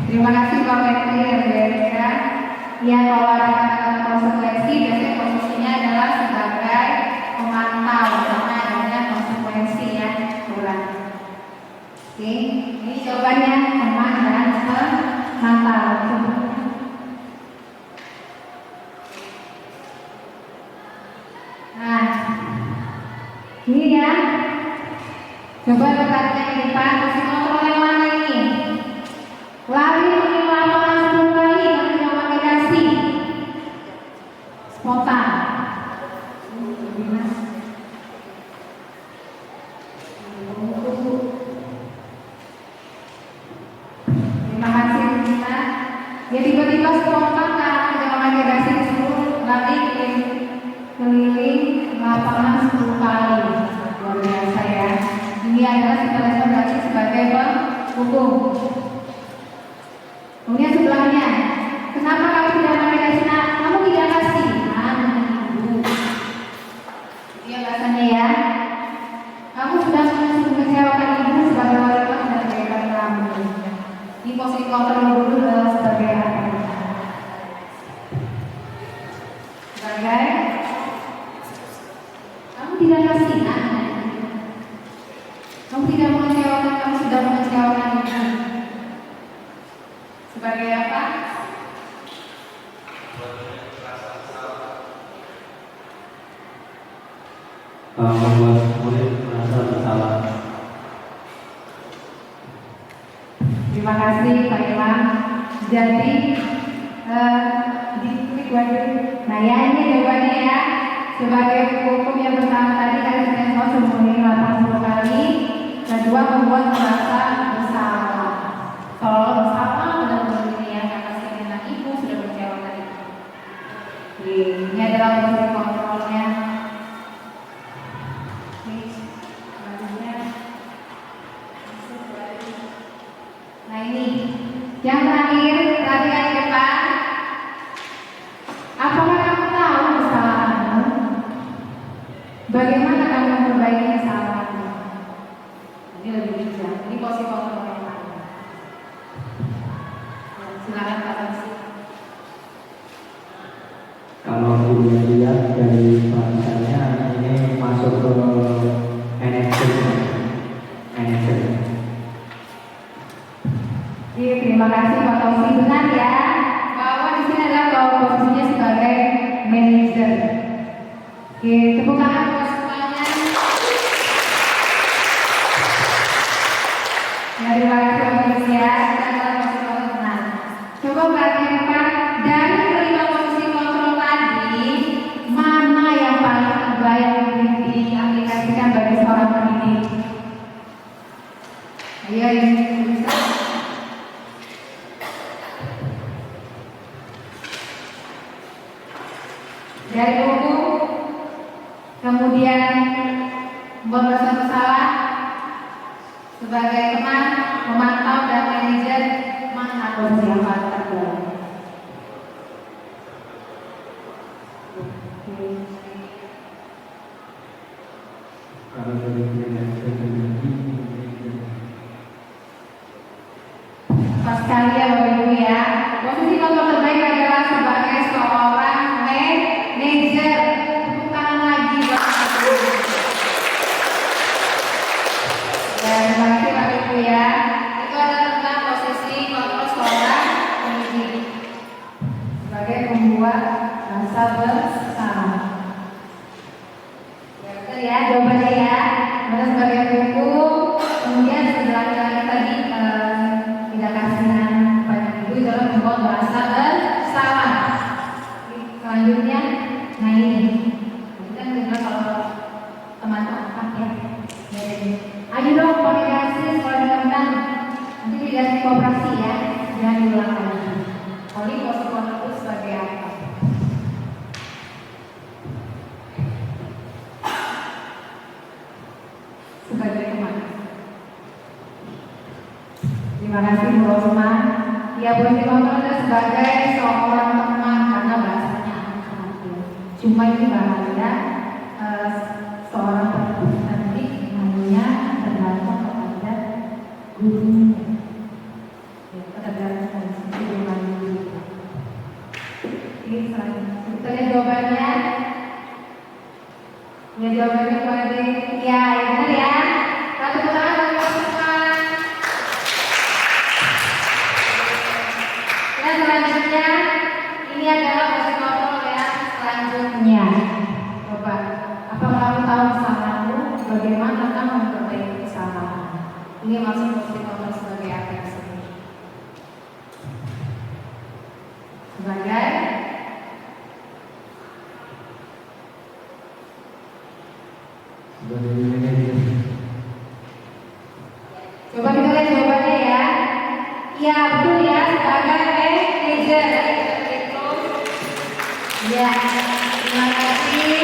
terima kasih Pak Menteri dan Bu Erika. Ya, kalau ada kata-kata konsekuensi, biasanya posisinya adalah sebagai pemantau karena adanya konsekuensi yang kurang. Oke, ini jawabannya teman dan pemantau. Nah, ini ya. Coba bertanya di depan, posisi kontrol yang mana ini? Lari di lapangan 10 kali, tidak pakai dasi. Spontan. Terima kasih Nina. Ya tiba-tiba spontan karena tidak memakai dasi disuruh lari keliling lapangan 10 kali. Luar biasa ya. Ini adalah sebagai sebagai penghukum. Kemudian sebelahnya, kenapa kamu tidak pakai dasi? Nah, kamu tidak kasih. Nah, ibu. Iya bahasanya ya. Kamu sudah mengecewakan ibu sebagai wali kelas dan berikan kamu. Di posisi kontrol dulu adalah sebagai apa? Sebagai kamu tidak kasih. Nah, kamu tidak mengecewakan, kamu sudah mengecewakan ibu. Sebagai apa? Membuat murid merasa bersalah. Terima kasih Pak Imam. Jadi nah ya ini jawabannya ya. Sebagai hukum yang pertama tadi kali saya sudah mengulangi 80 kali. Kedua membuat merasa bersalah. Kalau bersalah benar-benar ini ya, nggak kasih lagi Yang terakhir, perhatikan ke depan. Apakah kamu tahu kesalahanmu? Bagaimana kamu memperbaiki kesalahanmu? Ini lebih bijak. Ini posisi kontrol yang lain. Silakan Pak Tansi. Kalau dilihat dari bahasanya ini masuk ke manajemen. Oke, terima kasih Pak Tausi. Benar ya, bahwa di sini adalah posisinya sebagai manajer. Oke, tepuk tangan buat semuanya. Ya, terima kasih Pak Tausi ya. Kita adalah posisi kontrol. Nah, coba perhatikan Pak, dari kelima posisi kontrol tadi, mana yang paling terbaik diaplikasikan bagi seorang pendidik? Ayo, ini bisa. Dari buku, kemudian pembahasan pesawat sebagai teman, pemantau dan manajer, mana posisi yang paling terbaik? Kalau dari manajemen Pas sekali ya Bapak Ibu ya, posisi kontrol terbaik adalah sebagai seorang manajer. Tepuk tangan lagi buat Bapak Ibu. Dan terima kasih Bapak Ibu ya. Itu adalah tentang posisi kontrol seorang pendidik sebagai pembuat rasa bersama. Ya, betul ya jawabannya ya. Mana sebagai buku, kemudian setelah tadi tidak kasihan banyak ibu dalam membuat bahasa bersama. Selanjutnya, nah ini kita dengar kalau teman-teman ya. Ayo dong komunikasi sekolah teman-teman. Nanti dikasih kooperasi ya, jangan diulang lagi. Oli posisi kontrol itu sebagai apa? Sebagai teman. Terima kasih Bu Rosma. Ya, posisi kontrol itu sebagai seorang teman karena bahasanya akrab. Cuma ini bahaya seorang pendidik namanya tergantung kepada gurunya. Ya, tergantung dengan guru. Ini selanjutnya. Kita lihat jawabannya. Ya, jawabannya pada ya, benar ya. Satu tangan bagi semua. Dan selanjutnya ini adalah posisi kontrol yang selanjutnya. Coba, apa kamu tahu kesalahanmu? Bagaimana kamu memperbaiki kesalahan? Ini maksud posisi kontrol sebagai apa di sini? Sebagai manajemen. coba kita lihat jawabannya ya. Iya betul ya, sebagai manajer. Ya, terima kasih.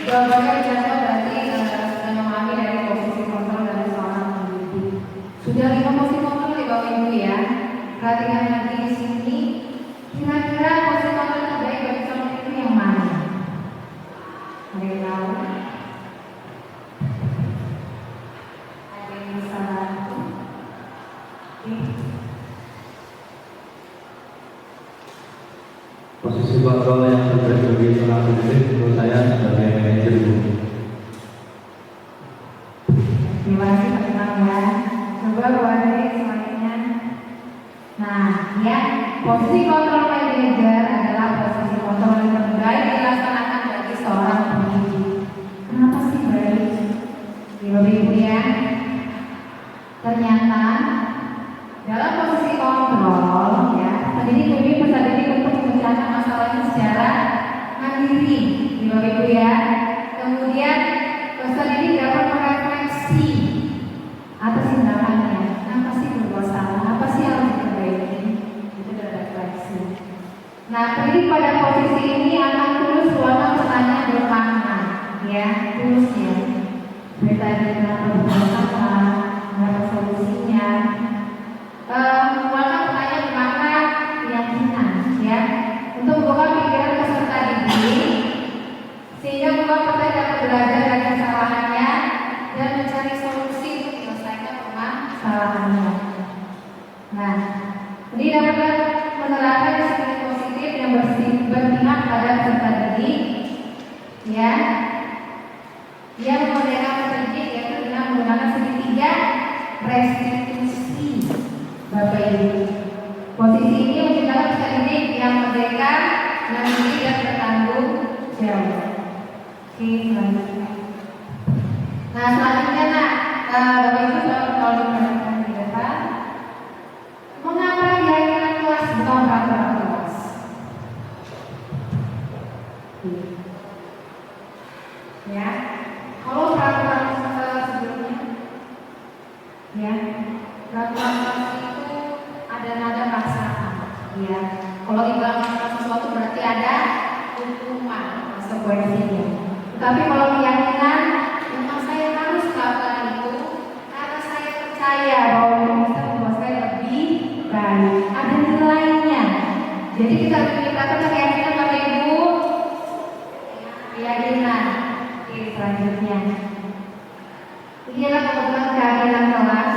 Jawabannya jatuh berarti sudah memahami dari posisi kontrol dari seorang pendidik. Sudah 5 posisi kontrol di bawah Ibu ya. Perhatikan lagi di sini. Kira-kira posisi kontrol terbaik bagi seorang pendidik yang mana? Ada yang tahu? Ada yang bisa bantu? Posisi kontrol yang terbaik bagi seorang pendidik menurut saya sebagai manajer. Terima kasih Pak Imam ya. Coba buat selanjutnya. Nah, ya, posisi kontrol manajer adalah posisi kontrol yang terbaik dilaksanakan bagi seorang pendidik. Kenapa sih baik? Ibu ya, ternyata dalam posisi kontrol ya, pendidik lebih peserta didik untuk memecahkan masalahnya secara mandiri, Ibu ya. Kemudian peserta didik dapat merefleksi atas tindakannya, apa sih berbuat salah, apa sih yang harus diperbaiki, itu refleksi. Nah, pendidik pada posisi ini akan terus ruangan pertanyaan bermakna, ya, terus ya. Bertanya kenapa berbuat salah, apa solusinya. Ruangan pertanyaan berpihak pada peserta didik, ya. Dia memerdekakan peserta didik yaitu dengan menggunakan segitiga restitusi, Bapak Ibu. Posisi ini menciptakan peserta didik yang merdeka, mandiri dan bertanggung jawab. Oke, selanjutnya. Nah, selanjutnya Bapak Ibu kalau diperhatikan di depan, mengapa keyakinan kelas bukan peraturan kelas? Ya, kalau peraturan sebelumnya, ya, peraturan kelas itu ada nada paksaan, ya. Kalau dibilang sesuatu berarti ada hukuman konsekuensinya. Tapi kalau keyakinan, memang saya harus melakukan itu karena saya percaya bahwa itu bisa membuat saya lebih baik. Ada nilainya. Jadi kita memiliki keyakinan, Bapak Ibu. Keyakinan. Oke, selanjutnya. Ini adalah kebetulan keyakinan kelas.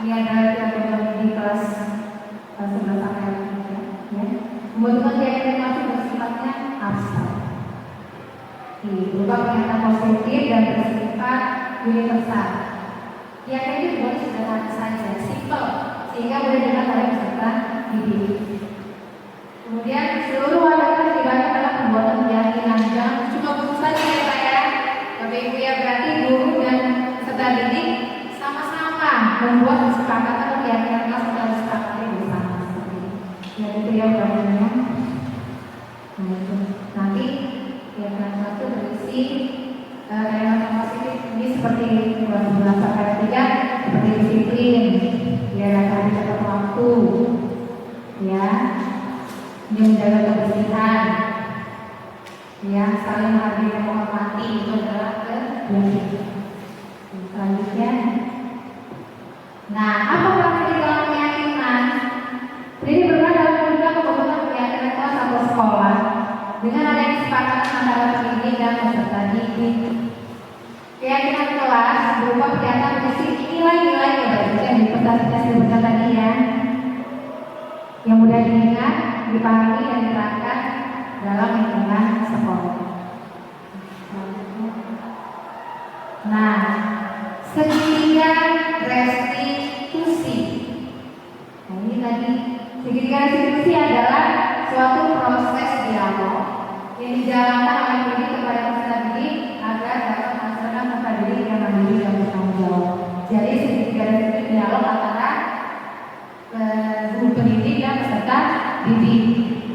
Ini adalah keyakinan di kelas 11 ayat 3. Ya. Membutuhkan keyakinan masih bersifatnya abstrak. Berupa pernyataan positif dan bersifat universal. Keyakinan itu boleh sederhana saja, simple, sehingga boleh dilihat oleh peserta didik. Kemudian seluruh wanita dibagi dalam pembuatan keyakinan. Jangan cuma guru saja ya saya, Bapak Ibu ya, berarti guru dan peserta didik sama-sama membuat kesepakatan keyakinan kelas dan disepakati bersama. Ya itu ya utamanya. Nanti keyakinan satu berisi kalimat positif ini seperti bahasa ayat 3 seperti disiplin, ya tadi tepat waktu, ya, menjaga kebersihan, ya, saling menghargai dan menghormati, itu adalah keyakinan. Selanjutnya, nah apa makna di dalam keyakinan? Ini berperan dalam menunjukkan kebetulan keyakinan kelas atau sekolah dengan adanya kesepakatan antara pendidik dan peserta didik. Keyakinan kelas berupa pernyataan berisi nilai-nilai yang disebutkan tadi ya, yang mudah diingat, dipahami dan diterapkan dalam lingkungan sekolah. Nah, segitiga restitusi. Nah, ini tadi segitiga restitusi adalah suatu proses dialog yang dijalankan oleh pendidik kepada peserta didik agar dapat menghasilkan peserta didik yang mandiri dan bertanggung jawab. Jadi segitiga restitusi dialog antara guru pendidik dan peserta didik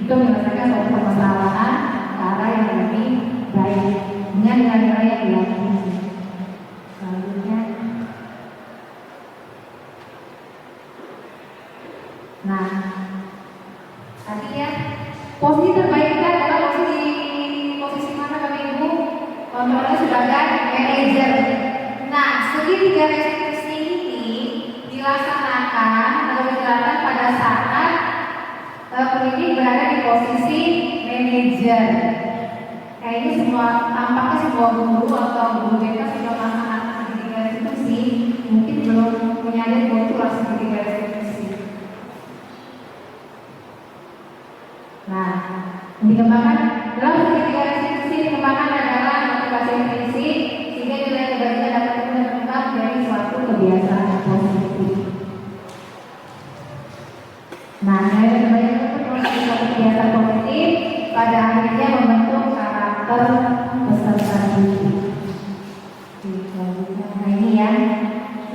untuk menyelesaikan suatu permasalahan ke arah yang lebih baik dengan nilai-nilai yang diyakini. Selanjutnya, nah tadi ya, posisi terbaik kita adalah posisi mana Bapak Ibu? Kontrolnya sebagai manajer. Nah, segitiga restitusi ini dilaksanakan atau dijalankan pada saat pendidik berada di posisi manajer. Kayak ini semua tampaknya semua guru atau guru BK sudah melaksanakan segitiga restitusi, mungkin belum menyadari bahwa itu adalah segitiga restitusi. Nah, dikembangkan dalam segitiga restitusi dikembangkan adalah motivasi intrinsik sehingga nilai kebajikan dapat berkembang dari suatu kebiasaan positif. Nah, nilai kebajikan itu menjadi suatu kebiasaan positif pada akhirnya membentuk karakter peserta didik. Nah ini ya.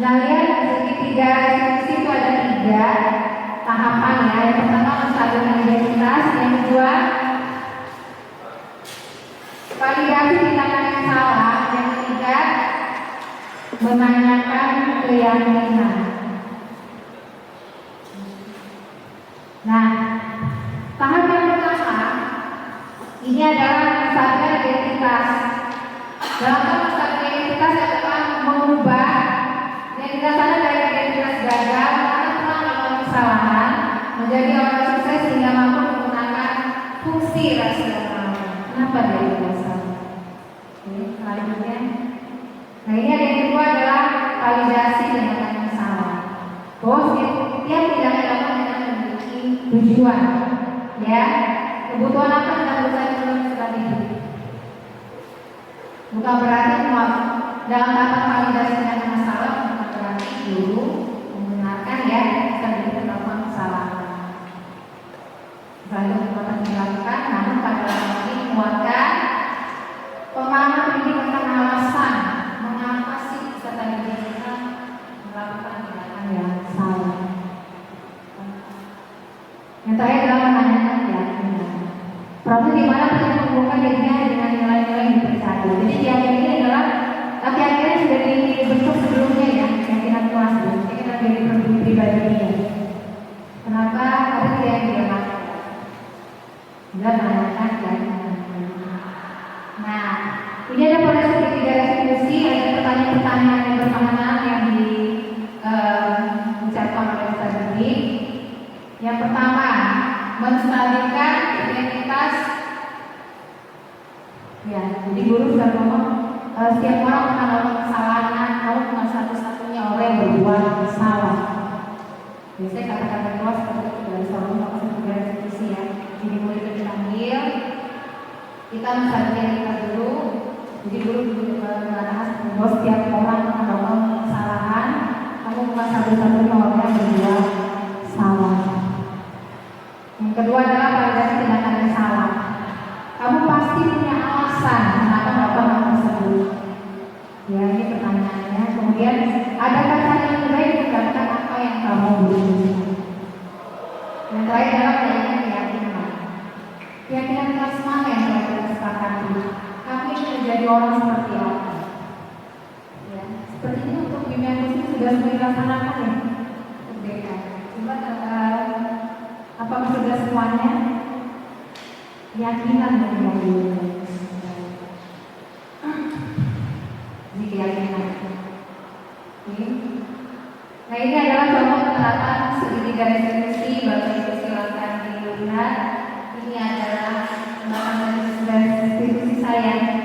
Nah lihat segitiga restitusi itu ada 3 tahapan ya. Yang pertama menstabilkan identitas, yang kedua validasi tindakan yang salah, yang ketiga menanyakan keyakinan. Nah, tahap yang pertama ini adalah menstabilkan identitas. Dalam menstabilkan identitas adalah mengubah yang didasarkan dari identitas gagal karena telah melakukan kesalahan menjadi orang sukses sehingga mampu menggunakan fungsi rasional. Kenapa dia biasa? Selanjutnya, nah ini ada yang kedua adalah validasi tindakan yang salah. Bahwa setiap tindakan dapat dengan memiliki tujuan, ya. Kebutuhan apa yang dilakukan dalam surat itu? Bukan berarti dalam kata validasi dan masalah, bukan berarti guru membenarkan ya terjadi terdapat kesalahan. Lalu perbuatan dilakukan, namun pada dalam ini menguatkan pemahaman ini tentang alasan mengapa sih peserta didik kita melakukan tindakan yang salah. Yang terakhir adalah menanyakan keyakinan. Proses di mana kita mengumpulkan dirinya dengan nilai-nilai yang dipercaya. Jadi keyakinan ini adalah keyakinan sudah dibentuk sebelumnya ya, keyakinan kelas, keyakinan dari pribadinya. Kenapa? Karena dia yang dia lakukan. Dia menanyakan keyakinan. Nah, ini ada proses ketiga restitusi, ada pertanyaan-pertanyaan yang bermakna yang diucapkan oleh peserta didik. Yang pertama, menstabilkan identitas. Ya, jadi guru sudah ngomong setiap orang pernah melakukan kesalahan, kamu bukan satu-satunya orang yang berbuat salah. Biasanya kata-kata kelas seperti itu dari seorang apa sebagai restitusi ya. Jadi mulai kita dipanggil, kita menstabilkan kita dulu. Jadi guru juga mengatakan bahwa setiap orang pernah melakukan kesalahan, kamu bukan satu-satunya orang yang berbuat salah. Yang kedua adalah validasi tindakan yang salah. Kamu pasti punya alasan kenapa melakukan hal tersebut. Ya, ini pertanyaannya. Kemudian, adakah cara yang baik mengungkapkan apa yang kamu butuhkan? Yang terakhir adalah keyakinan. Keyakinan kelas mana yang telah kita sepakati? Kamu ingin menjadi orang seperti apa? Ya, seperti ini untuk bimbingan muslim sudah dilaksanakan ya. Merdeka. Coba apakah sudah semuanya? Keyakinan menjadi ini keyakinan. Oke. Nah, ini adalah contoh penerapan segitiga restitusi. Bapak Ibu silakan dilihat. Ini adalah penerapan restitusi saya.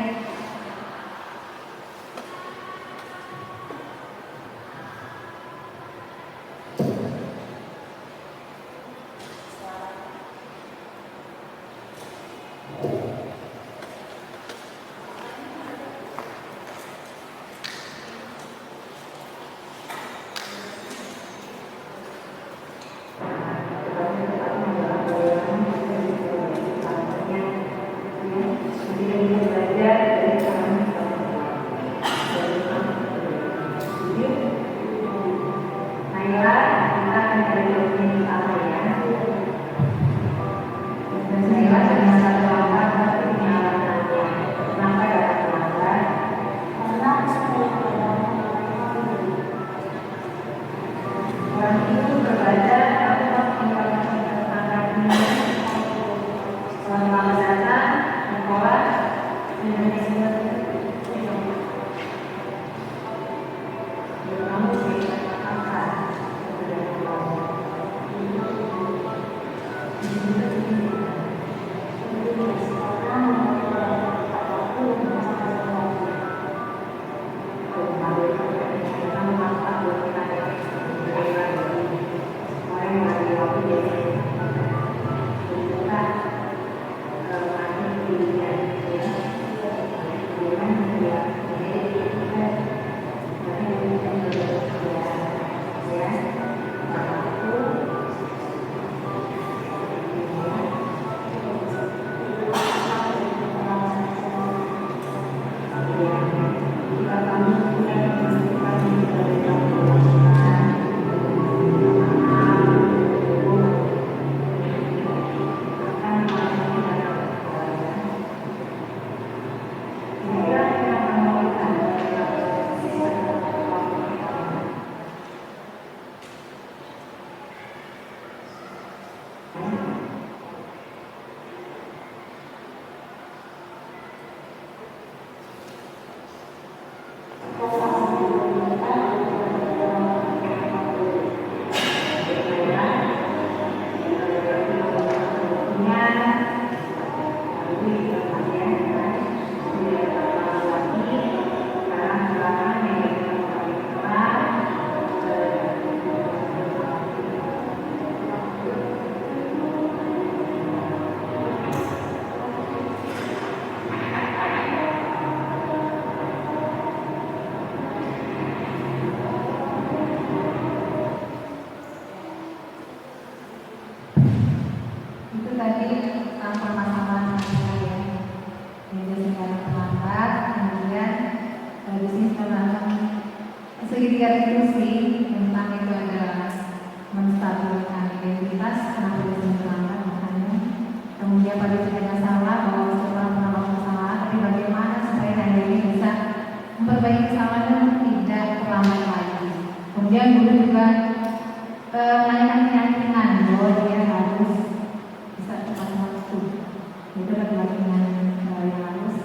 berbaik bersama dan tidak terlambat lagi. Kemudian guru juga menanyakan keyakinan bahwa dia harus bisa tepat waktu. Itu adalah keyakinan yang harus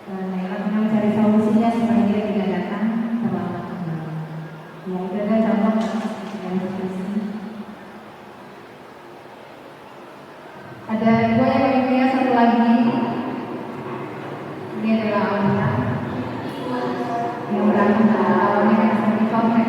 Naila pernah mencari solusinya supaya dia tidak datang terlambat kembali. Ya, itu adalah contoh dari diskusi. Ada dua yang punya satu lagi. Ini adalah Aura yang berantem awalnya kan seperti konten.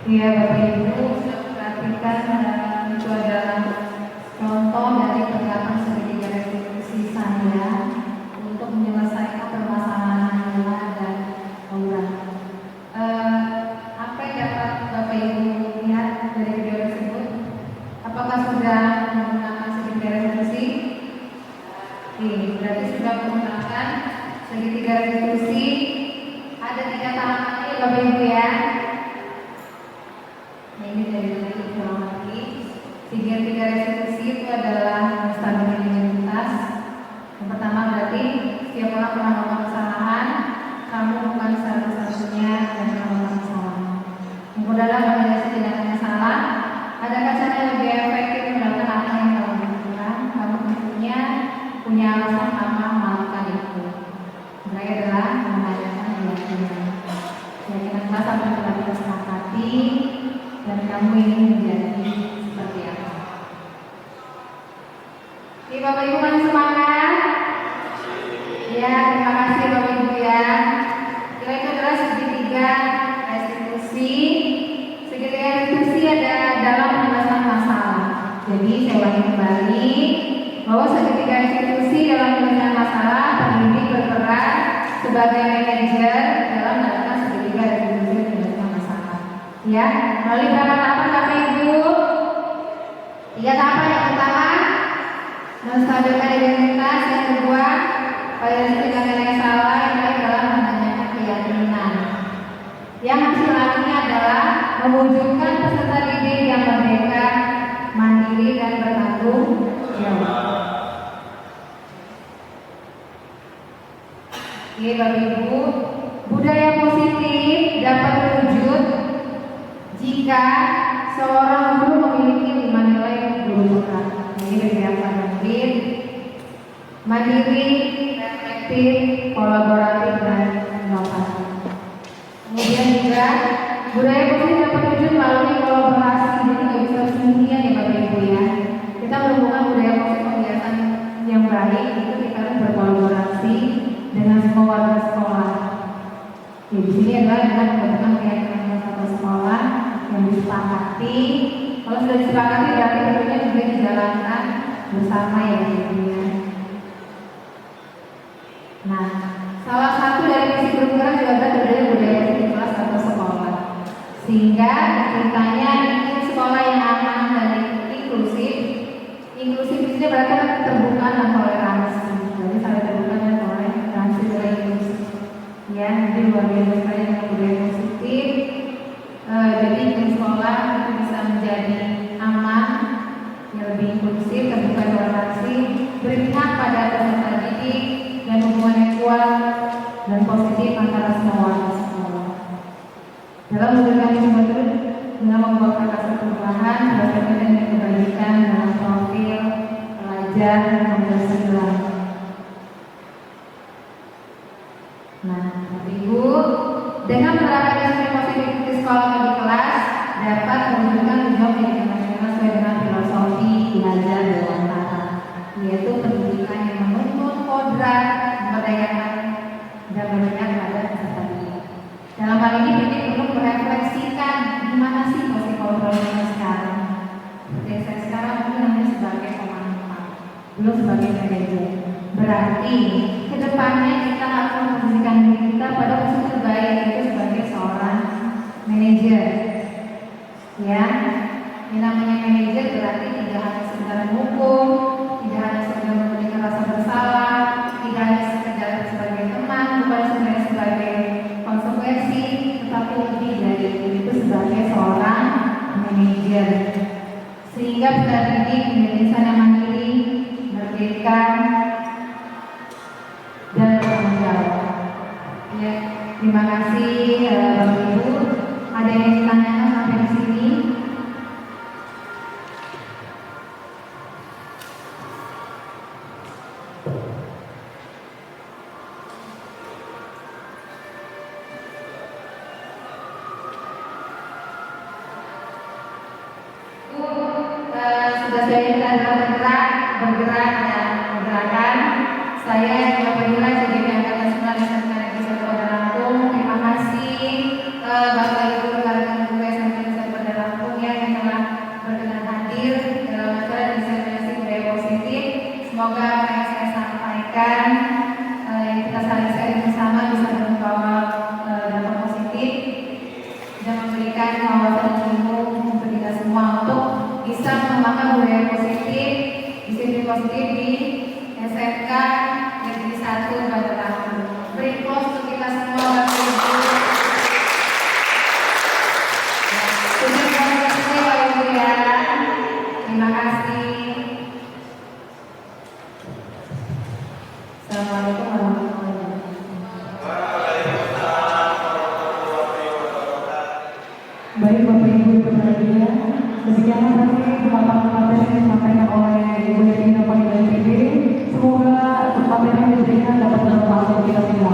Ya, Bapak Ibu sudah perhatikan itu adalah contoh dari penerapan segitiga restitusi saya untuk menyelesaikan permasalahan Naila dan Aura. Apa yang dapat Bapak Ibu lihat dari video tersebut? Apakah sudah menggunakan segitiga restitusi? Berarti sudah menggunakan segitiga restitusi. Ada 3 tahapan ini Bapak Ibu ya. Ini dari kurang lagi tiga restitusi itu adalah menstabilkan identitas. Yang pertama berarti setiap orang pernah melakukan kesalahan, kamu bukan satu-satunya yang pernah melakukan kesalahan. Yang kedua adalah validasi tindakan yang salah. Adakah cara yang lebih efektif mendapatkan apa yang kamu butuhkan? Kamu tentunya punya alasan apa melakukan itu. Mereka adalah menanyakan keyakinan kelas apa yang telah kita sepakati dan kamu ingin menjadi seperti apa? Oke, Bapak Ibu masih semangat? Ya, terima kasih Bapak Ibu ya. Kita itu adalah segitiga restitusi. Segitiga restitusi ada dalam penyelesaian masalah. Jadi saya ulangi kembali bahwa segitiga restitusi dalam penyelesaian masalah, pendidik berperan sebagai manajer dalam melakukan segitiga restitusi penyelesaian masalah. Ya, melalui perangkat apa Bapak Ibu? 3 tahapan. Yang pertama, menstabilkan identitas. Yang kedua, validasi tindakan yang salah. Yang lain adalah menanyakan keyakinan. Yang hasilnya adalah mewujudkan peserta didik yang merdeka, mandiri dan bertanggung jawab. Oke Bapak Ibu, budaya positif dapat terwujud jika seorang guru memiliki 5 nilai guru berat. Ini beberapa murid: mandiri, reflektif, kolaboratif, dan inovatif. Kemudian juga budaya positif dapat terwujud melalui kolaborasi. Jadi nggak bisa sendirian ya Bapak Ibu ya. Kita menemukan budaya positif kegiatan yang baik itu kita harus berkolaborasi dengan semua warga sekolah. Ya, di sini adalah dengan membentukkan keyakinan satu sekolah yang disepakati. Kalau sudah disepakati berarti tentunya juga dijalankan bersama ya tentunya. Nah, salah satu dari misi guru juga adalah budaya di kelas atau sekolah. Sehingga ceritanya ingin sekolah yang aman dan inklusif. Inklusif itu berarti terbuka dan toleransi. Jadi saling terbuka dan toleransi dan inklusif. Ya, jadi luar biasa sekali dengan budaya positif. Jadi di sekolah itu bisa menjadi aman, yang lebih inklusif, terbuka toleransi, berpihak pada peserta didik dan hubungan yang kuat dan positif antara semua warga sekolah. Dalam memberikan sumber dengan membuat kakak perubahan berdasarkan dengan kebaikan dalam profil pelajar dan Pancasila. Nah, Bapak Ibu, dengan menerapkan nilai positif di sekolah dan di kelas dapat menunjukkan tujuan pendidikan nasional sesuai dengan filosofi belajar berwantara, yaitu pendidikan yang menuntut kodrat, memberdayakan dan berpihak pada peserta didik. Dalam hal ini pendidik perlu merefleksikan gimana sih posisi kontrolnya sekarang. Seperti saya sekarang mungkin hanya sebagai pemantau, belum sebagai manajer. Berarti kedepannya kita harus memposisikan diri kita pada posisi terbaik, yaitu sebagai seorang manajer. Ya, yang namanya manajer berarti tidak hanya sekedar menghukum, tidak hanya sekedar memberikan rasa bersalah, tidak hanya sekedar sebagai teman, bukan sekedar sebagai konsekuensi, tetapi lebih dari itu sebagai seorang manajer. Sehingga peserta didik menjadi insan yang mandiri, merdeka, dan bertanggung jawab. Ya, terima kasih Bapak Ibu. Ada yang ditanyakan sampai di sini? Sudah saya bergerak dan menggerakkan. Saya juga Fadila jadi Angkatan Nasional SMK Negeri 1 Bandar Lampung. Terima kasih Bapak Ibu rekan-rekan guru SMK Negeri 1 Bandar Lampung yang telah berkenan hadir dalam acara diseminasi budaya positif. Semoga apa yang saya sampaikan yang kita saling sharing bersama bisa membawa dampak positif dan memberikan wawasan ilmu untuk kita semua untuk bisa mengembangkan budaya positif, disiplin positif di SMK Negeri 1 Bandar Lampung. Beri close untuk kita semua Bapak Ibu. Terima kasih Bapak Ibu ya. Terima kasih. Assalamualaikum warahmatullahi wabarakatuh. Baik Bapak Ibu berbahagia, demikianlah tadi pemaparan materi yang disampaikan oleh Ibu Yadina Fadila PD. Semoga materi yang diberikan dapat bermanfaat bagi kita semua.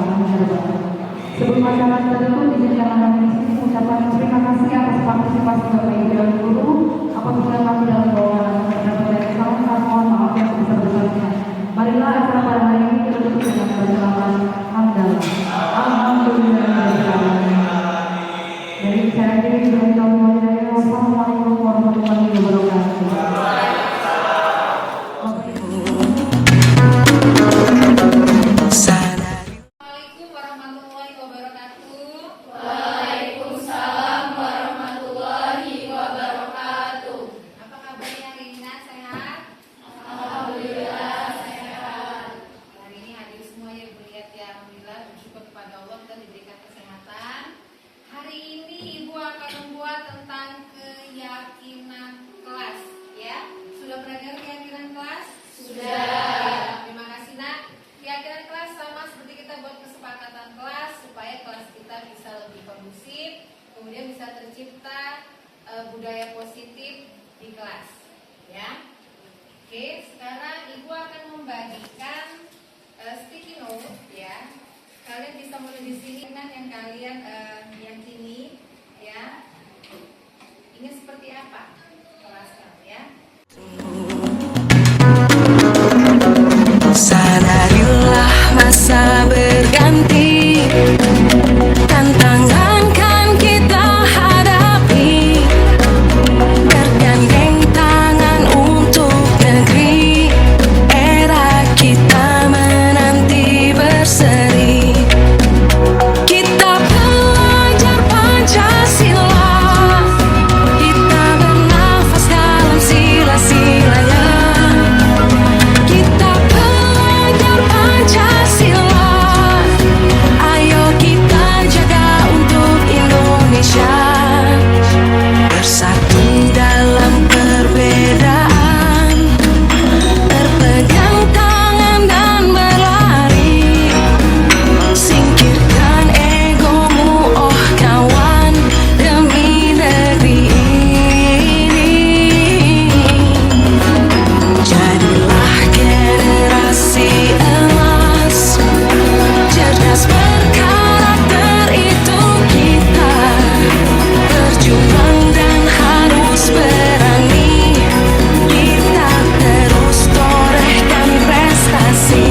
Sebelum acara tertutup, izinkan kami di sini mengucapkan terima kasih atas partisipasi Bapak Ibu dan guru. Apabila kami dalam bawaan terdapat dari salah satu mohon maaf yang sebesar-besarnya. Marilah acara pada hari ini kita tutup dengan bersalaman hamdalah. Alhamdulillah. Dari saya diri dari tahun 2020. Wassalamualaikum warahmatullahi wabarakatuh. kemudian bisa tercipta budaya positif di kelas, ya. Oke, sekarang Ibu akan membagikan sticky note, ya. Kalian bisa mulai di sini dengan yang kalian yakini, ya. Ingin seperti apa kelas kamu, ya? Sadarilah masa berganti, tantangan kan kita hadapi, bergandeng tangan untuk negeri, era kita menanti berseri. Kita belajar Pancasila, kita bernafas dalam sila-silanya. Kita belajar Pancasila, ayo kita jaga untuk Indonesia. Bersatu dalam perbedaan, berpegang tangan dan berlari. Singkirkan egomu oh kawan, demi negeri ini. Jadilah generasi emas, cerdas berkarakter itu kita. Berjuang dan harus berani, kita terus torehkan prestasi.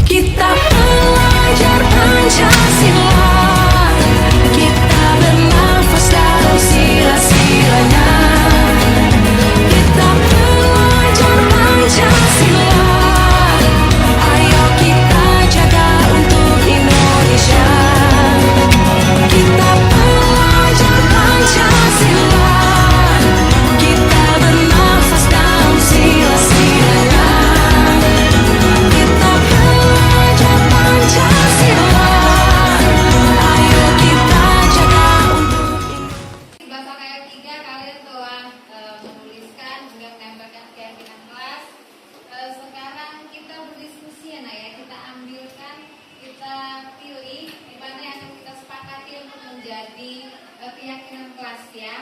Kita belajar Pancasila, kita bernafas dalam sila-silanya. Kita belajar Pancasila, ayo kita jaga untuk Indonesia. Kita belajar Pancasila, kita bernafas dalam sila-silanya. Kita belajar Pancasila, ayo kita jaga untuk Di bahasa KR 3 kalian telah menuliskan juga menempelkan keyakinan kelas. Sekarang kita berdiskusi ya, Nak, ya. Kita ambilkan, kita pilih di mana yang akan kita sepakati untuk menjadi keyakinan kelas, ya.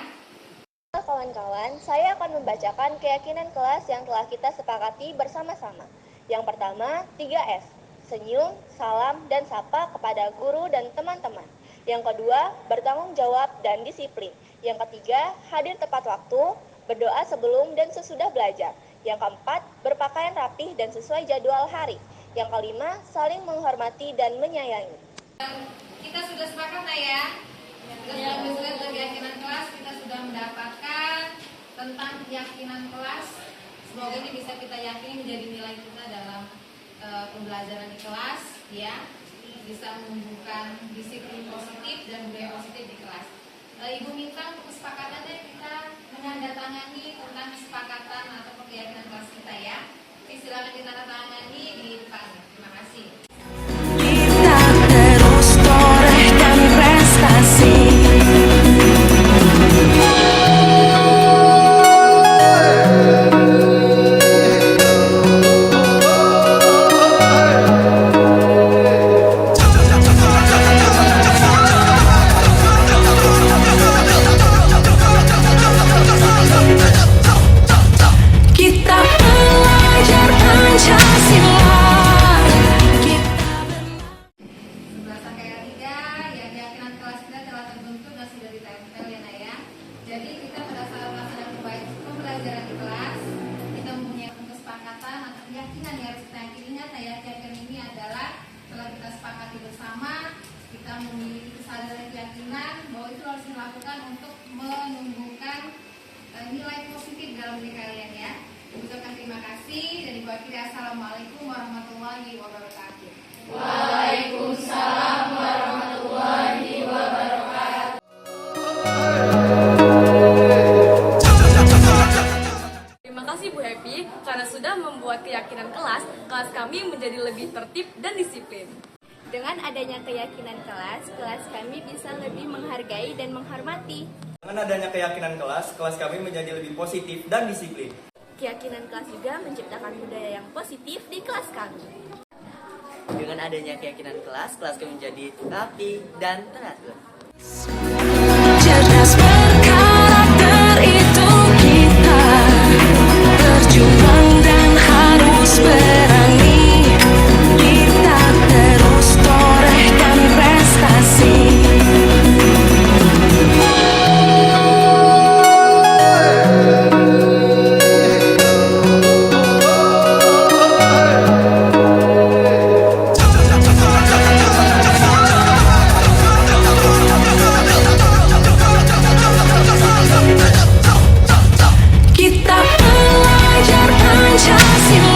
Kawan-kawan, saya akan membacakan keyakinan kelas yang telah kita sepakati bersama-sama. Yang pertama, 3S. Senyum, salam, dan sapa kepada guru dan teman-teman. Yang kedua, bertanggung jawab dan disiplin. Yang ketiga, hadir tepat waktu, berdoa sebelum dan sesudah belajar. Yang keempat, berpakaian rapih dan sesuai jadwal hari. Yang kelima, saling menghormati dan menyayangi. Kita sudah sepakat, Nak, ya. Kita sudah belajar keyakinan kelas, kita sudah mendapatkan tentang keyakinan kelas. Semoga ini bisa kita yakini menjadi nilai kita dalam pembelajaran di kelas, ya. Bisa menumbuhkan disiplin positif dan budaya positif di kelas. Ibu minta untuk kesepakatannya kita menandatangani tentang kesepakatan atau keyakinan kelas kita, ya. Oke, silakan ditandatangani di depan. Terima kasih. kita terus torehkan prestasi. Kita belajar Pancasila, kita Bahasa KR 3 yang keyakinan kelas kita telah terbentuk dan sudah ditempel, ya, Nak, ya. Jadi kita pada saat melaksanakan pembelajaran di kelas, kita mempunyai kesepakatan atau keyakinan yang harus kita yakini. Ingat, Nak, ya, keyakinan ini adalah telah kita sepakati bersama. Kita memiliki kesadaran keyakinan bahwa itu harus dilakukan untuk menumbuhkan nilai positif dalam diri kalian, ya. Ucapkan terima kasih dan Ibu akhiri assalamualaikum warahmatullahi wabarakatuh. Waalaikumsalam warahmatullahi wabarakatuh. Terima kasih kasih Bu Happy karena sudah membuat keyakinan kelas kami menjadi lebih tertib dan disiplin. Dengan adanya keyakinan kelas kami bisa lebih menghargai dan menghormati. Dengan adanya keyakinan kelas kami menjadi lebih positif dan disiplin. Keyakinan kelas juga menciptakan budaya yang positif di kelas kami. Dengan adanya keyakinan kelas kami menjadi rapi dan teratur. Cerdas berkarakter itu kita, berjuang dan harus berani. Kita terus torehkan prestasi. Kita belajar Pancasila.